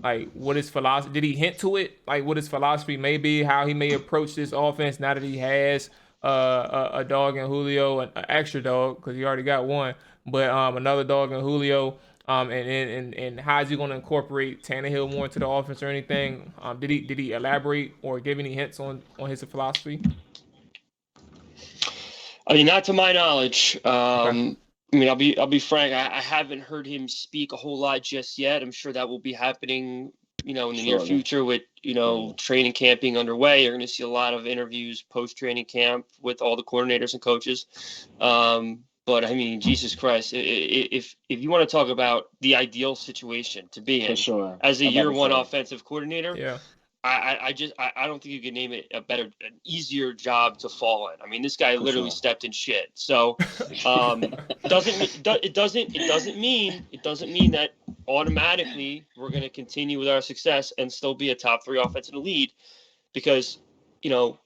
like what his philosophy? Did he hint to it? Like what his philosophy may be, how he may approach this offense now that he has a dog in Julio, an extra dog because he already got one, but another dog in Julio. And how is he going to incorporate Tannehill more into the offense or anything? Did he elaborate or give any hints on his philosophy? I mean, not to my knowledge. Okay. I mean, I'll be frank. I haven't heard him speak a whole lot just yet. I'm sure that will be happening, in the near future with, training camp being underway. You're going to see a lot of interviews post-training camp with all the coordinators and coaches. But I mean, Jesus Christ, if you want to talk about the ideal situation to be in as a year one offensive coordinator, yeah. I don't think you can name it an easier job to fall in. I mean, this guy literally stepped in shit. So, it doesn't mean that automatically we're going to continue with our success and still be a top 3 offense in the league, because,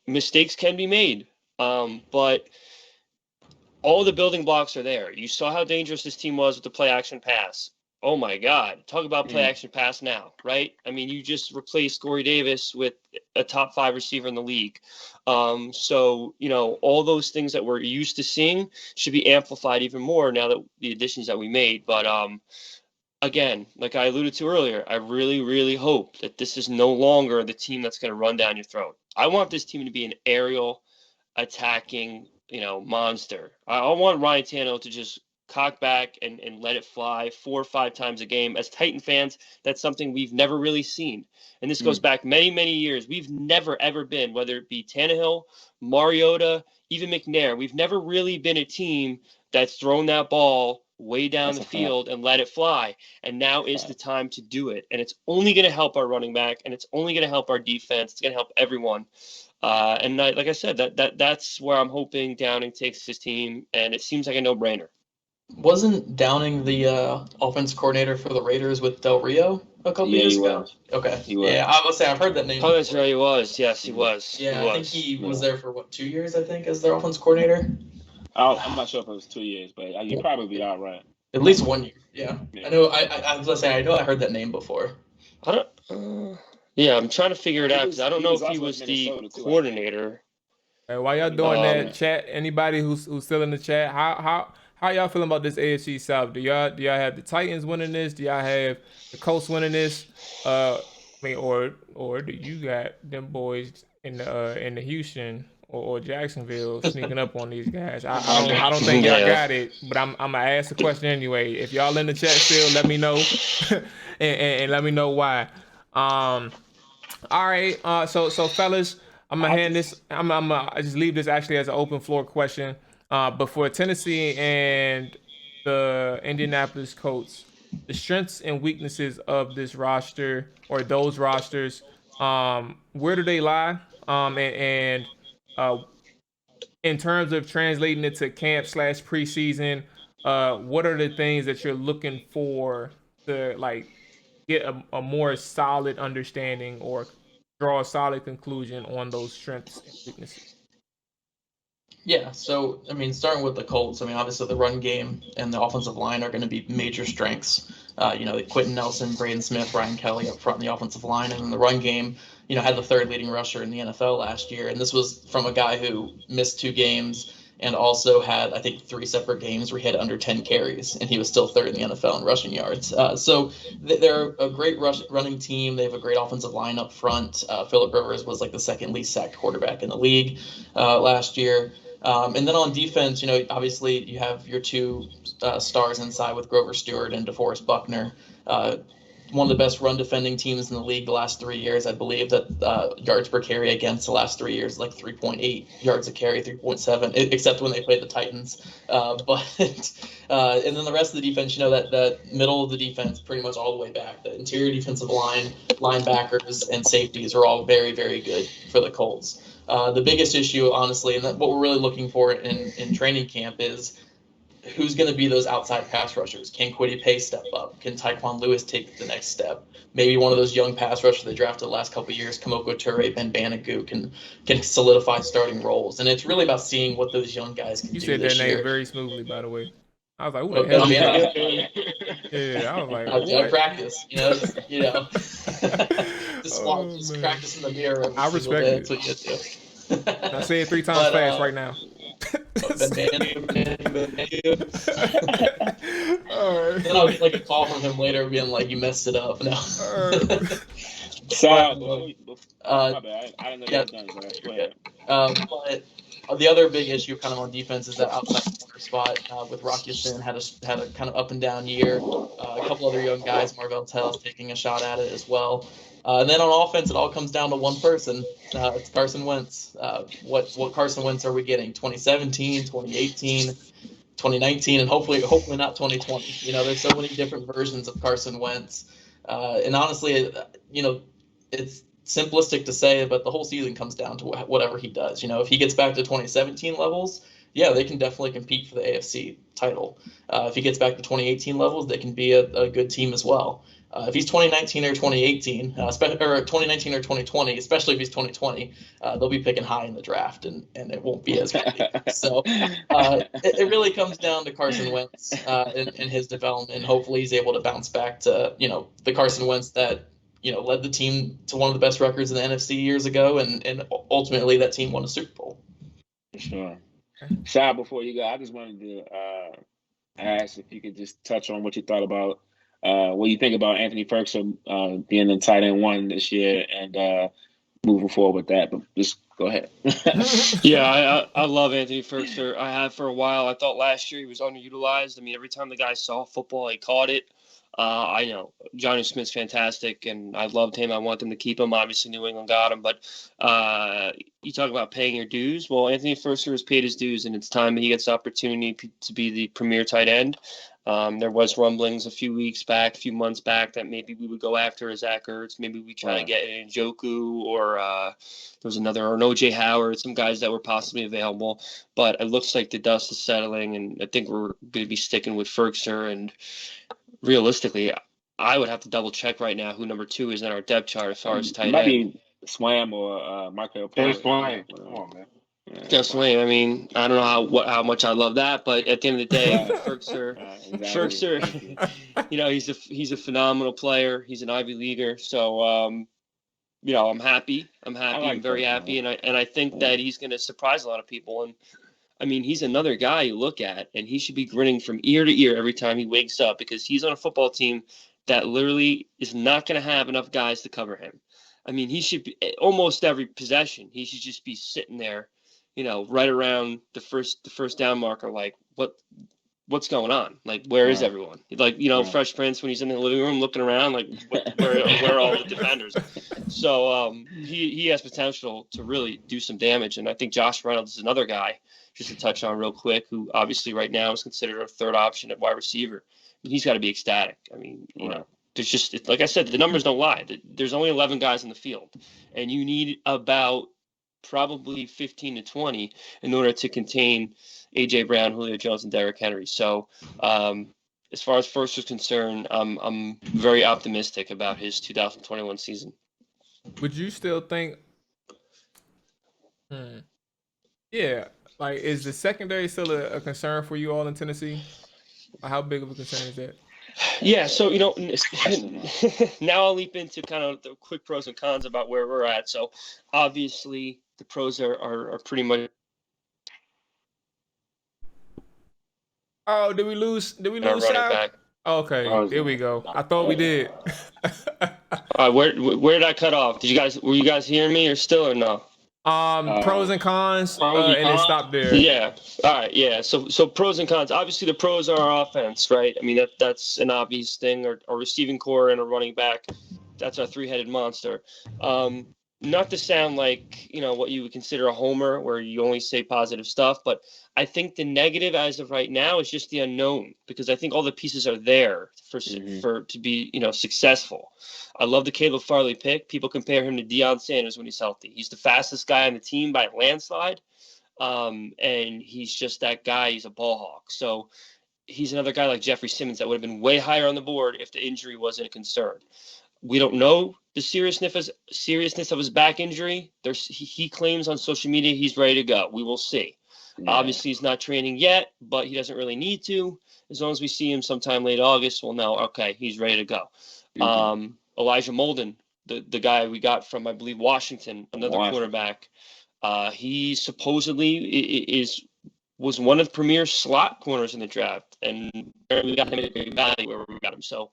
mistakes can be made. But all the building blocks are there. You saw how dangerous this team was with the play action pass. Oh my God. Talk about play action pass now, right? I mean, you just replaced Corey Davis with a top 5 receiver in the league. So, all those things that we're used to seeing should be amplified even more now that the additions that we made. But again, like I alluded to earlier, I really, really hope that this is no longer the team that's going to run down your throat. I want this team to be an aerial attacking, monster. I want Ryan Tannehill to just cock back and let it fly 4 or 5 times a game. As Titan fans, that's something we've never really seen. And this goes back many, many years. We've never, ever been, whether it be Tannehill, Mariota, even McNair, we've never really been a team that's thrown that ball way down the field and let it fly. And now is the time to do it. And it's only going to help our running back, and it's only going to help our defense. It's going to help everyone. And like I said, that's where I'm hoping Downing takes his team, and it seems like a no-brainer. Wasn't Downing the offense coordinator for the Raiders with Del Rio a couple years ago? Was. Okay. He was. Yeah, I would say I've heard that name. Oh, that's right. He was. Yes, he was. Yeah, I think he was there for 2 years, I think, as their offense coordinator. I'm not sure if it was 2 years, but you'd probably be all right. At least 1 year. Yeah. I know. I was gonna say I know I heard that name before. Yeah, I'm trying to figure it out because I don't know if he was the coordinator. Hey, while y'all doing that, chat, anybody who's still in the chat, how y'all feeling about this AFC South? Do y'all have the Titans winning this? Do y'all have the Colts winning this? Or do you got them boys in the Houston or Jacksonville sneaking up on these guys? I don't think y'all got it, but I'm gonna ask the question anyway. If y'all in the chat still, let me know, and let me know why. All right. So fellas, I'm gonna hand this. I'm gonna just leave this actually as an open floor question. But for Tennessee and the Indianapolis Colts, the strengths and weaknesses of this roster or those rosters, where do they lie? And in terms of translating it to camp / preseason, what are the things that you're looking for to like get a more solid understanding or draw a solid conclusion on those strengths and weaknesses? Yeah, so, I mean, starting with the Colts, I mean, obviously the run game and the offensive line are going to be major strengths. Quentin Nelson, Braden Smith, Ryan Kelly up front in the offensive line, and then the run game, had the 3rd leading rusher in the NFL last year. And this was from a guy who missed 2 games and also had, I think, 3 separate games where he had under 10 carries, and he was still 3rd in the NFL in rushing yards. So they're a great running team. They have a great offensive line up front. Phillip Rivers was like the 2nd least sacked quarterback in the league last year. And then on defense, obviously you have your 2 stars inside with Grover Stewart and DeForest Buckner. One of the best run defending teams in the league the last 3 years. I believe that yards per carry against the last 3 years, like 3.8 yards a carry, 3.7, except when they played the Titans. And then the rest of the defense, that middle of the defense, pretty much all the way back. The interior defensive line, linebackers, and safeties are all very, very good for the Colts. The biggest issue, honestly, and what we're really looking for in training camp is who's going to be those outside pass rushers? Can Kwity Paye step up? Can Tyquan Lewis take the next step? Maybe one of those young pass rushers they drafted the last couple of years, Kamoko Toure, Ben Banogu, can solidify starting roles. And it's really about seeing what those young guys can You do said that this name year. very smoothly, by the way. I was like, who Well, the hell I is mean, that? Yeah, I was like, I what? practice, just Man. practice in the mirror every I single respect day. it. That's what you do. Now say it 3 times fast right now. Ben All right. Then I'll get like a call from him later being like, you messed it up. No. Sal, Uh, my bad. I didn't know yeah. you were done. Go ahead. But the other big issue kind of on defense is that outside corner spot with Rocky Sin had a kind of up and down year. A couple other young guys, Marvell Tell's taking a shot at it as well. And then on offense, it all comes down to one person. It's Carson Wentz. What Carson Wentz are we getting? 2017, 2018, 2019, and hopefully not 2020. You know, there's so many different versions of Carson Wentz. And honestly, you know, it's simplistic to say, but the whole season comes down to whatever he does. You know, if he gets back to 2017 levels, yeah, they can definitely compete for the AFC title. If he gets back to 2018 levels, they can be a good team as well. If he's 2019 or 2018, or 2019 or 2020, especially if he's 2020, they'll be picking high in the draft, and it won't be as pretty. So it really comes down to Carson Wentz and his development. Hopefully, he's able to bounce back to, you know, the Carson Wentz that, you know, led the team to one of the best records in the NFC years ago, and ultimately that team won a Super Bowl. Sure. Sal, before you go, I just wanted to ask if you could just touch on what you thought about what you think about Anthony Ferguson being in tight end 1 this year and moving forward with that. But just go ahead. Yeah, I love Anthony Ferguson. I have for a while. I thought last year he was underutilized. I mean, every time the guy saw football, he caught it. I know Johnny Smith's fantastic, and I loved him. I want them to keep him. Obviously, New England got him, but you talk about paying your dues. Well, Anthony Ferguson has paid his dues, and it's time that he gets the opportunity to be the premier tight end. There was rumblings a few months back that maybe we would go after Zach Ertz. Maybe we try to get an Njoku or there was an OJ Howard, some guys that were possibly available. But it looks like the dust is settling, and I think we're going to be sticking with Ferguson. And realistically, I would have to double check right now who number 2 is in our depth chart as far as tight end. Might be Swam or Michael Paris. Swam. Come on, man. Just Wayne. I mean, I don't know how much I love that, but at the end of the day, Ferguson, you know, he's a phenomenal player. He's an Ivy leaguer, so you know, I'm happy. I'm very happy, and I think that he's going to surprise a lot of people. And I mean, he's another guy you look at, and he should be grinning from ear to ear every time he wakes up because he's on a football team that literally is not going to have enough guys to cover him. I mean, he should be almost every possession. He should just be sitting there, you know, right around the first down marker, like what's going on? Like, where is everyone? Like, you know, Fresh Prince when he's in the living room looking around, like where are all the defenders? So he has potential to really do some damage, and I think Josh Reynolds is another guy, just to touch on real quick, who obviously right now is considered a third option at wide receiver. He's got to be ecstatic. I mean, you know, there's just, like I said, the numbers don't lie. There's only 11 guys in the field, and you need about probably 15 to 20 in order to contain A.J. Brown, Julio Jones, and Derrick Henry. So as far as first is concerned, I'm very optimistic about his 2021 season. Would you still think? Yeah, like, is the secondary still a concern for you all in Tennessee? Or how big of a concern is that? Yeah, so, you know, now I'll leap into kind of the quick pros and cons about where we're at. So obviously the pros are pretty much. Oh, did we lose Sal? Okay, there we go. I thought we did. Where did I cut off? Were you guys hearing me or still or no? Pros and cons, and it stopped there. Yeah. All right. Yeah. So pros and cons. Obviously, the pros are our offense, right? I mean, that's an obvious thing. Our receiving core and a running back. That's our three-headed monster. Not to sound like, you know, what you would consider a homer, where you only say positive stuff, but I think the negative as of right now is just the unknown, because I think all the pieces are there for to be, you know, successful. I love the Caleb Farley pick. People compare him to Deion Sanders when he's healthy. He's the fastest guy on the team by a landslide. And he's just that guy. He's a ball hawk. So he's another guy like Jeffrey Simmons that would have been way higher on the board if the injury wasn't a concern. We don't know the seriousness of his back injury. He claims on social media he's ready to go. We will see. Yeah. Obviously, he's not training yet, but he doesn't really need to. As long as we see him sometime late August, we'll know, okay, he's ready to go. Mm-hmm. Elijah Molden, the guy we got from, I believe, Washington, another quarterback, he supposedly was one of the premier slot corners in the draft, and we got him at a great value where we got him. So,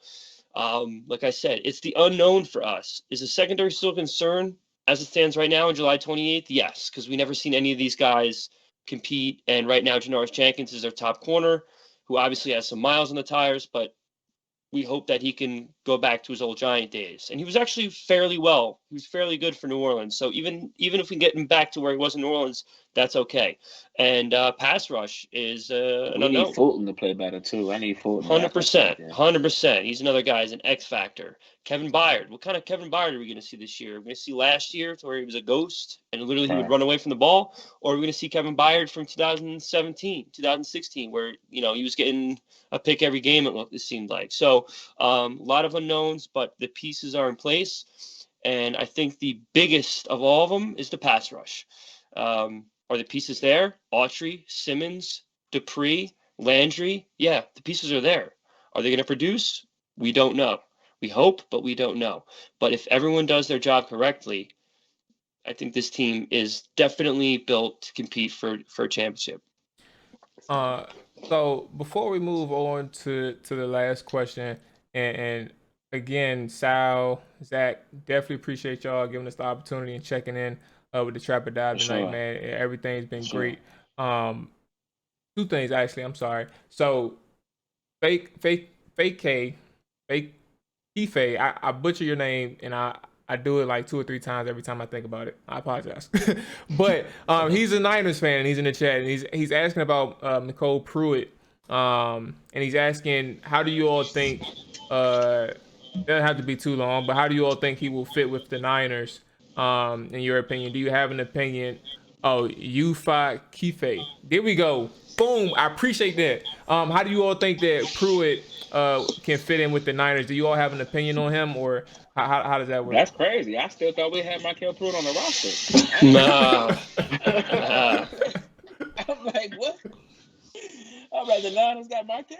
like I said, it's the unknown for us. Is the secondary still a concern as it stands right now on July 28th? Yes, because we never seen any of these guys compete, and right now Janoris Jenkins is their top corner, who obviously has some miles on the tires, but we hope that he can go back to his old Giant days. And he was actually fairly well. He was fairly good for New Orleans. So even if we get him back to where he was in New Orleans, that's okay. And pass rush is an unknown. We need Fulton to play better, too. I need Fulton. 100%. He's another guy. He's an X factor. Kevin Byard. What kind of Kevin Byard are we going to see this year? Are we going to see last year to where he was a ghost and literally he would run away from the ball? Or are we going to see Kevin Byard from 2017, 2016, where, he was getting a pick every game, it seemed like. So a lot of unknowns, but the pieces are in place. And I think the biggest of all of them is the pass rush. Are the pieces there? Autry, Simmons, Dupree, Landry. Yeah, the pieces are there. Are they going to produce? We don't know. We hope, but we don't know. But if everyone does their job correctly, I think this team is definitely built to compete for a championship. So before we move on to the last question, and again, Sal, Zach, definitely appreciate y'all giving us the opportunity and checking in with the Trap or Dive tonight, man. Everything's been great. Two things actually. I'm sorry. So, fake Kife. I butcher your name, and I do it like 2 or 3 times every time I think about it. I apologize. But he's a Niners fan, and he's in the chat, and he's asking about Nicole Pruitt, and he's asking, how do you all think? It doesn't have to be too long, but how do you all think he will fit with the Niners? In your opinion, do you have an opinion? Oh, Yufa Kife. There we go. Boom. I appreciate that. How do you all think that Pruitt can fit in with the Niners? Do you all have an opinion on him, or how does that work? That's crazy. I still thought we had Michael Pruitt on the roster. Nah. I'm like, what? I'm like, the Niners got Michael?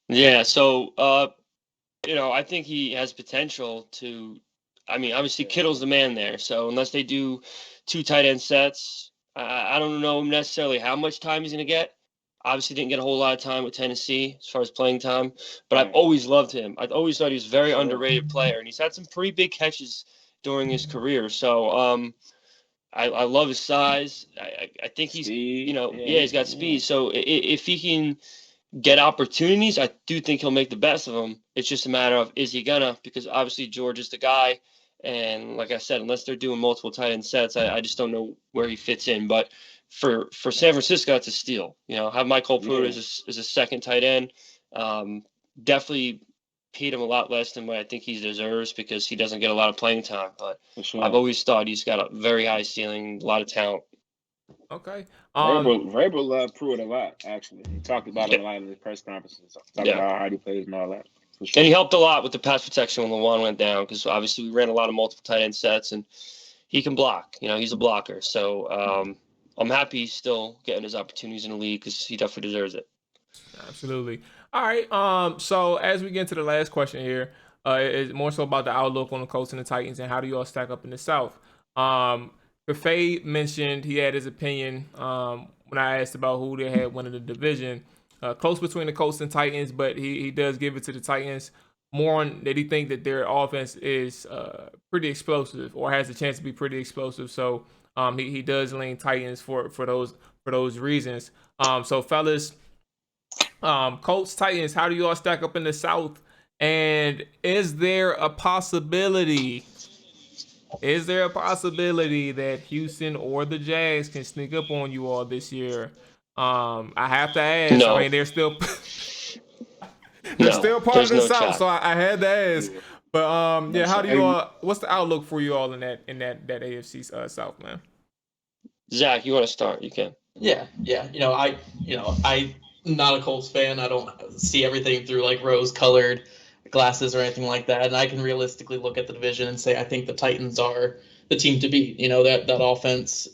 Yeah, so, I think he has potential to. I mean, obviously Kittle's the man there. So unless they do 2 tight end sets, I don't know necessarily how much time he's going to get. Obviously didn't get a whole lot of time with Tennessee as far as playing time, but I've always loved him. I've always thought he was a very underrated player, and he's had some pretty big catches during his career. So I love his size. I think he's, he's got speed. So if he can get opportunities, I do think he'll make the best of them. It's just a matter of, is he gonna? Because obviously George is the guy. And like I said, unless they're doing multiple tight end sets, I just don't know where he fits in. But for San Francisco, it's a steal. Have Michael Pruitt as a second tight end. Definitely paid him a lot less than what I think he deserves because he doesn't get a lot of playing time. But I've always thought he's got a very high ceiling, a lot of talent. Okay. Vrabel loved Pruitt a lot, actually. He talked about it a lot in his press conferences, talking about how hard he plays and all that. Sure. And he helped a lot with the pass protection when Lawan went down because obviously we ran a lot of multiple tight end sets, and he can block. He's a blocker. So I'm happy he's still getting his opportunities in the league because he definitely deserves it. Absolutely. All right. So as we get into the last question here, it's more so about the outlook on the Colts and the Titans and how do you all stack up in the South. Buffet mentioned he had his opinion when I asked about who they had winning the division. Close between the Colts and Titans, but he does give it to the Titans more on that he think that their offense is pretty explosive or has a chance to be pretty explosive. So he does lean Titans for those reasons. So fellas, Colts, Titans, how do you all stack up in the South? And is there a possibility that Houston or the Jags can sneak up on you all this year? I have to ask. No. I mean, they're still still part of the South, so I had to ask. But how do you all? What's the outlook for you all in that AFC South, man? Zach, you want to start? You can. Yeah. I'm not a Colts fan. I don't see everything through like rose-colored glasses or anything like that. And I can realistically look at the division and say I think the Titans are the team to beat. That offense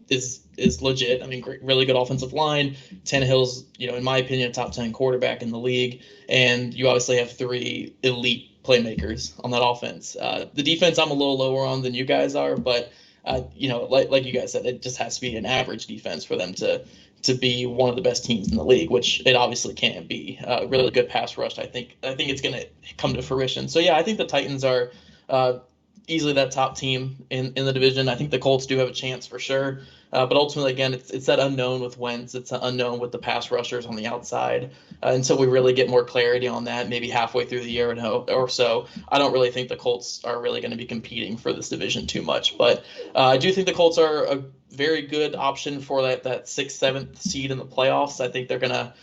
is legit. I mean, really good offensive line. Tannehill's, in my opinion, a top 10 quarterback in the league, and you obviously have 3 elite playmakers on that offense. The defense I'm a little lower on than you guys are, but like you guys said, it just has to be an average defense for them to be one of the best teams in the league, which it obviously can't be. Really good pass rush. I think it's going to come to fruition. So yeah, I think the Titans are easily that top team in the division. I think the Colts do have a chance for sure. But ultimately, again, it's that unknown with Wentz. It's an unknown with the pass rushers on the outside. Until we really get more clarity on that, maybe halfway through the year or so, I don't really think the Colts are really going to be competing for this division too much. But I do think the Colts are a very good option for that 6th, 7th seed in the playoffs. I think they're going to,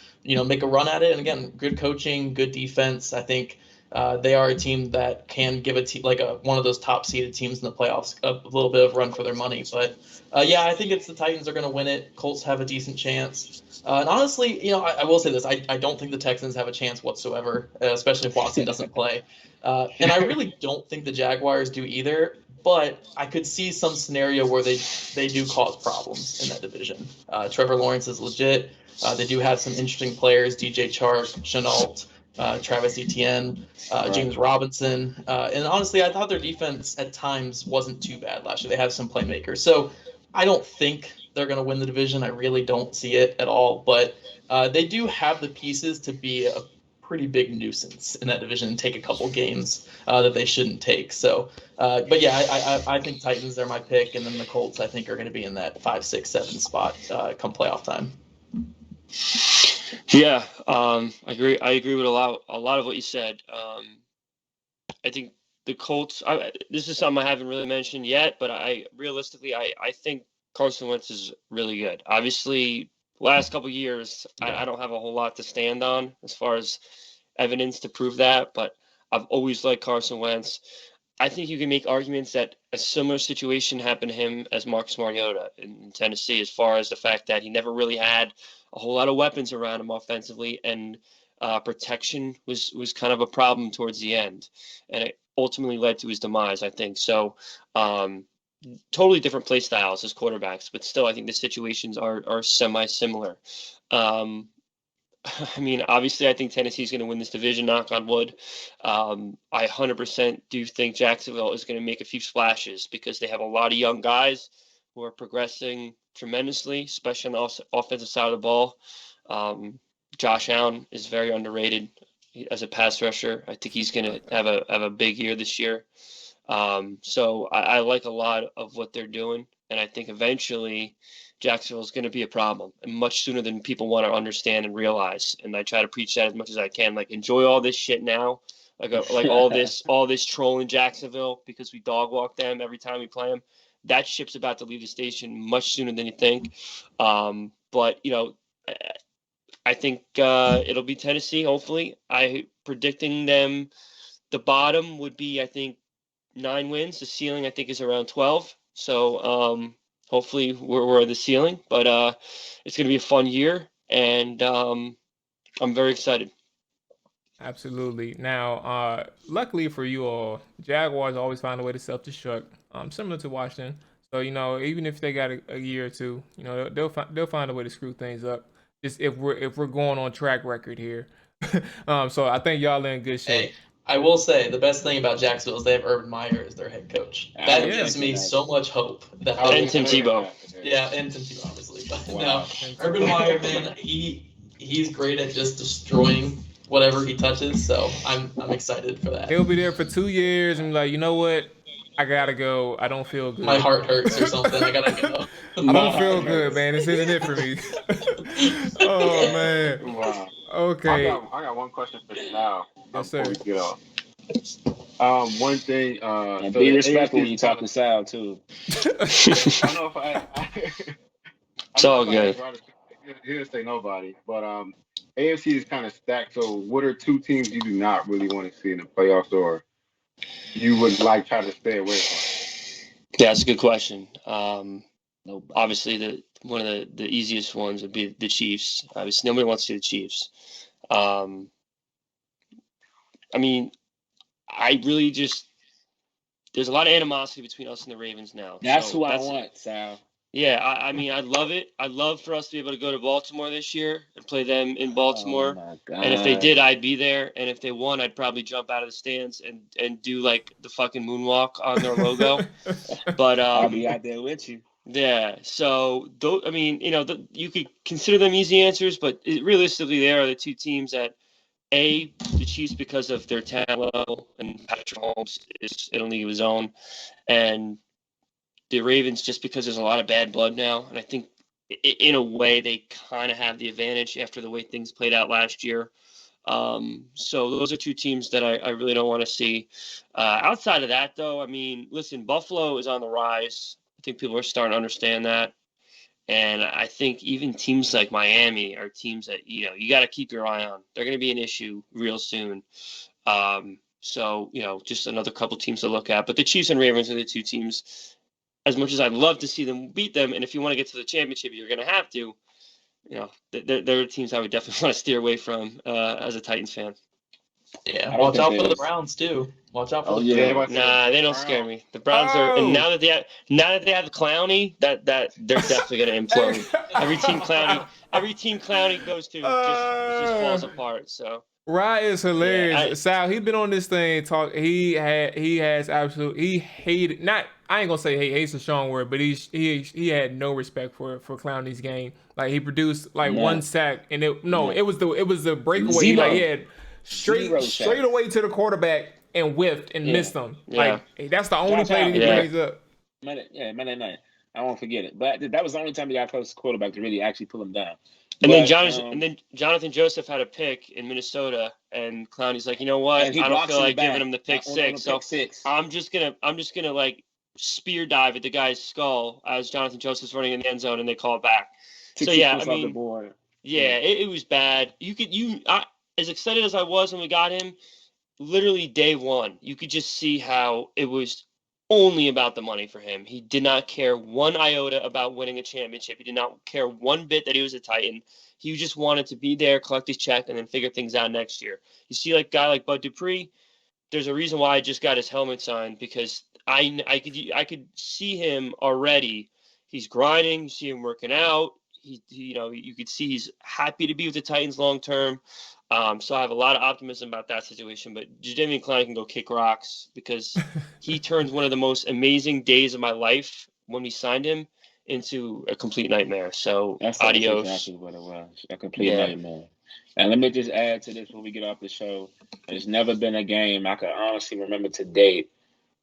make a run at it. And again, good coaching, good defense. I think they are a team that can give a team like one of those top seeded teams in the playoffs a little bit of run for their money. But yeah, I think it's the Titans are going to win it. Colts have a decent chance. And honestly, I will say this: I don't think the Texans have a chance whatsoever, especially if Watson doesn't play. And I really don't think the Jaguars do either. But I could see some scenario where they do cause problems in that division. Trevor Lawrence is legit. They do have some interesting players: DJ Chark, Chenault. Travis Etienne, James Robinson. And honestly, I thought their defense at times wasn't too bad last year. They have some playmakers. So I don't think they're going to win the division. I really don't see it at all. But they do have the pieces to be a pretty big nuisance in that division and take a couple games that they shouldn't take. So, but yeah, I think Titans are my pick. And then the Colts, I think, are going to be in that 5, 6, 7 spot come playoff time. Yeah, I agree. I agree with a lot of what you said. I think the Colts. This is something I haven't really mentioned yet, but I think Carson Wentz is really good. Obviously, last couple of years, I don't have a whole lot to stand on as far as evidence to prove that, but I've always liked Carson Wentz. I think you can make arguments that a similar situation happened to him as Marcus Mariota in Tennessee, as far as the fact that he never really had a whole lot of weapons around him offensively, and protection was kind of a problem towards the end, and it ultimately led to his demise, I think. So totally different play styles as quarterbacks, but still I think the situations are semi-similar. I mean, obviously, I think Tennessee's going to win this division, knock on wood. I 100% do think Jacksonville is going to make a few splashes because they have a lot of young guys who are progressing tremendously, especially on the offensive side of the ball. Josh Allen is very underrated as a pass rusher. I think he's going to have a big year this year. So I like a lot of what they're doing, and I think eventually Jacksonville is going to be a problem, and much sooner than people want to understand and realize. And I try to preach that as much as I can. Like, enjoy all this shit now, like all this trolling Jacksonville because we dog walk them every time we play them. That ship's about to leave the station much sooner than you think. But I think it'll be Tennessee. Hopefully, I predicting them. The bottom would be, I think, 9 wins. The ceiling, I think, is around 12. So hopefully we're the ceiling. But it's going to be a fun year, and I'm very excited. Absolutely. Now, luckily for you all, Jaguars always find a way to self-destruct, similar to Washington. So even if they got a year or two, they'll find a way to screw things up. Just if we're going on track record here. So I think y'all in good shape. Hey, I will say the best thing about Jacksonville is they have Urban Meyer as their head coach. That gives me so much hope. And Tim Tebow. Yeah, and Tim Tebow, obviously. But no, Urban Meyer, man, he's great at just destroying whatever he touches. So I'm excited for that. He'll be there for 2 years and be like, you know what? I gotta go. I don't feel good. My heart hurts or something. I gotta go. I don't feel good, man. This isn't it for me. Oh man. Wow. Okay. I got one question for you now. Yes, sir. Before we get off. One thing. And be respectful when you talk to Sal too. I know if I it's all good. He'll say nobody, but AFC is kind of stacked. So, what are 2 teams you do not really want to see in the playoffs, or you would try to stay away from? Yeah, that's a good question. Obviously, the one of the easiest ones would be the Chiefs. Obviously, nobody wants to see the Chiefs. I mean, I really just there's a lot of animosity between us and the Ravens now. That's who I want, Sal. Yeah, I mean, I'd love it. I'd love for us to be able to go to Baltimore this year and play them in Baltimore. Oh my God. And if they did, I'd be there. And if they won, I'd probably jump out of the stands and do like the fucking moonwalk on their logo. But I'll be out there with you. Yeah. So, I mean, you could consider them easy answers, but realistically, they are the two teams that the Chiefs because of their talent level and Patrick Mahomes is in a league of his own, and the Ravens just because there's a lot of bad blood now, and I think in a way they kind of have the advantage after the way things played out last year. So those are two teams that I really don't want to see. Outside of that, though, I mean, listen, Buffalo is on the rise. I think people are starting to understand that. And I think even teams like Miami are teams that, you got to keep your eye on. They're going to be an issue real soon. So, just another couple teams to look at. But the Chiefs and Ravens are the two teams, as much as I'd love to see them beat them, and if you want to get to the championship, you're going to have to, they're teams I would definitely want to steer away from as a Titans fan. Yeah, watch out for the Browns too. Watch out for the Browns. Nah, they don't scare me. The Browns are, and now that they have Clowney, that they're definitely gonna implode. Every team Clowney goes to just falls apart. So Rye is hilarious. Sal, he's been on this thing talk. He hates. I ain't gonna say hate's a strong word, but he had no respect for Clowney's game. Like he produced one sack, and it was the breakaway. Zero. Like he had straight away to the quarterback and whiffed and missed them. Yeah. Like that's the only play that he brings up. Monday night. I won't forget it. But that was the only time he got close to quarterback to really actually pull him down. Then Jonathan Joseph had a pick in Minnesota, and Clowney's like, you know what? I don't feel like giving him the pick six. So I'm just gonna like spear dive at the guy's skull as Jonathan Joseph's running in the end zone, and they call it back. So yeah, I mean, it was bad. As excited as I was when we got him, literally day one, you could just see how it was only about the money for him. He did not care one iota about winning a championship. He did not care one bit that he was a Titan. He just wanted to be there, collect his check, and then figure things out next year. You see, like a guy like Bud Dupree, there's a reason why I just got his helmet signed, because I could see him already. He's grinding. You see him working out. You could see he's happy to be with the Titans long term. So I have a lot of optimism about that situation. But Jadeveon Clowney can go kick rocks, because he turned one of the most amazing days of my life when we signed him into a complete nightmare. So adios. That's exactly what it was. A complete nightmare. And let me just add to this before we get off the show. There's never been a game I could honestly remember to date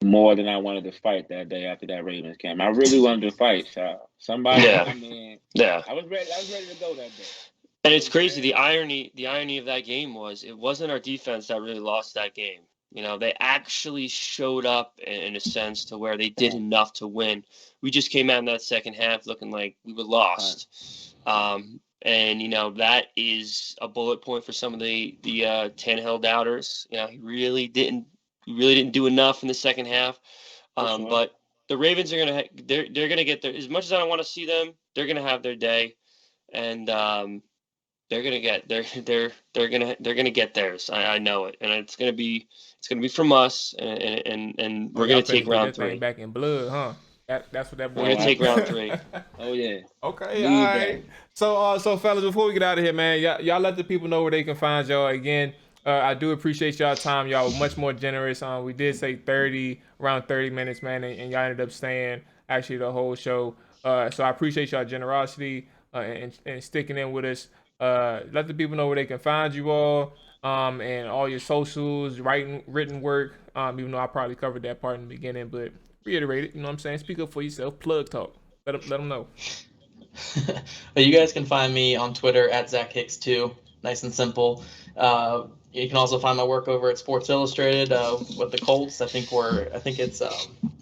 more than I wanted to fight that day after that Ravens game. I really wanted to fight. So somebody, I was ready to go that day. And it's crazy. The irony of that game was it wasn't our defense that really lost that game. They actually showed up in a sense to where they did enough to win. We just came out in that second half looking like we were lost. And that is a bullet point for some of the Tannehill doubters. He really didn't do enough in the second half. But the Ravens are they're gonna get there. As much as I don't want to see them, they're gonna have their day, and they're gonna get theirs. I know it, and it's gonna be from us, and we're gonna take round 3 back in blood, huh? That's what that boy. We're gonna take round 3. Oh yeah. Okay. All right. So fellas, before we get out of here, man, y'all let the people know where they can find y'all again. I do appreciate y'all time. Y'all were much more generous. We did say around 30 minutes, man, and y'all ended up staying actually the whole show. So I appreciate y'all generosity and sticking in with us. Let the people know where they can find you all, and all your socials, written work. Even though I probably covered that part in the beginning, but reiterate it. You know what I'm saying? Speak up for yourself. Plug talk. Let them know. You guys can find me on Twitter at Zach Hicks 2. Nice and simple. You can also find my work over at Sports Illustrated with the Colts. I think it's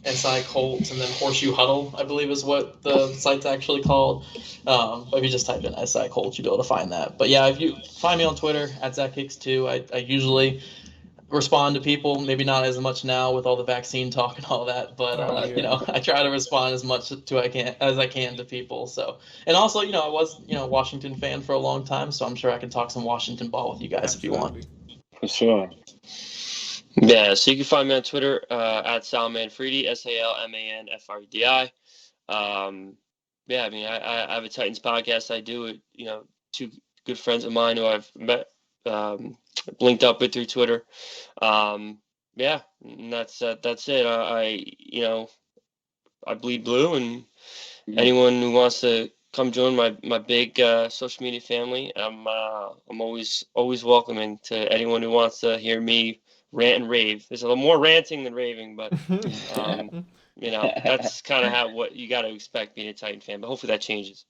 Inside Colts and then Horseshoe Huddle, I believe is what the site's actually called. But if you just type in Inside Colts, you'll be able to find that. But yeah, if you find me on Twitter at Zach Hicks 2, I usually respond to people. Maybe not as much now with all the vaccine talk and all that, but I try to respond as much as I can to people. So, and also, I was a Washington fan for a long time, so I'm sure I can talk some Washington ball with you guys if you want. For sure. Yeah, so you can find me on Twitter at Salman Fredi, SalmanFredi. Yeah, I mean, I have a Titans podcast I do with, two good friends of mine who I've met, linked up with through Twitter. Yeah, and that's it. I bleed blue, and anyone who wants to come join my big social media family, I'm always welcoming to anyone who wants to hear me rant and rave. There's a little more ranting than raving, but that's kind of what you got to expect being a Titan fan. But hopefully that changes.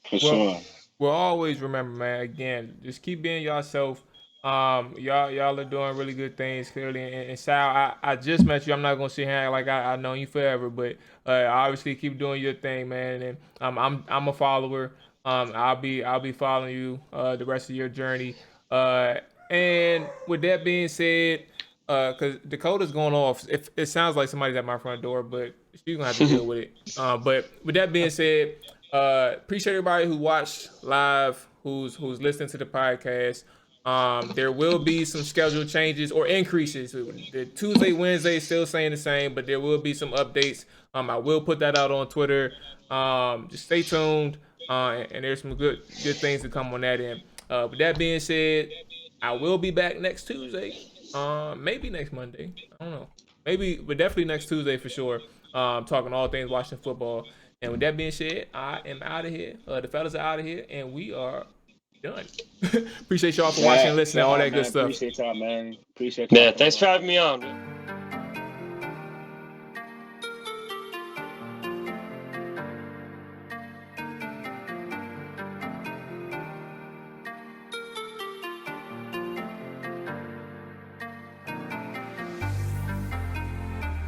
For sure. Well, always remember, man. Again, just keep being yourself. Y'all are doing really good things, clearly. And Sal, I just met you. I'm not gonna sit here and act like I know you forever, but obviously keep doing your thing, man. And I'm a follower. I'll be following you the rest of your journey. And with that being said, because Dakota's going off, it sounds like somebody's at my front door, but she's gonna have to deal with it. But with that being said, appreciate everybody who watched live, who's listening to the podcast. There will be some schedule changes or increases. The Tuesday, Wednesday is still saying the same, but there will be some updates. I will put that out on Twitter. Just stay tuned. And there's some good things to come on that end. With that being said, I will be back next Tuesday. Maybe next Monday. I don't know. Maybe, but definitely next Tuesday for sure. Talking all things Washington football. And with that being said, I am out of here. The fellas are out of here, and we are done. Appreciate y'all for watching and listening, all that good stuff. Appreciate y'all, man. Yeah, thanks for having me on.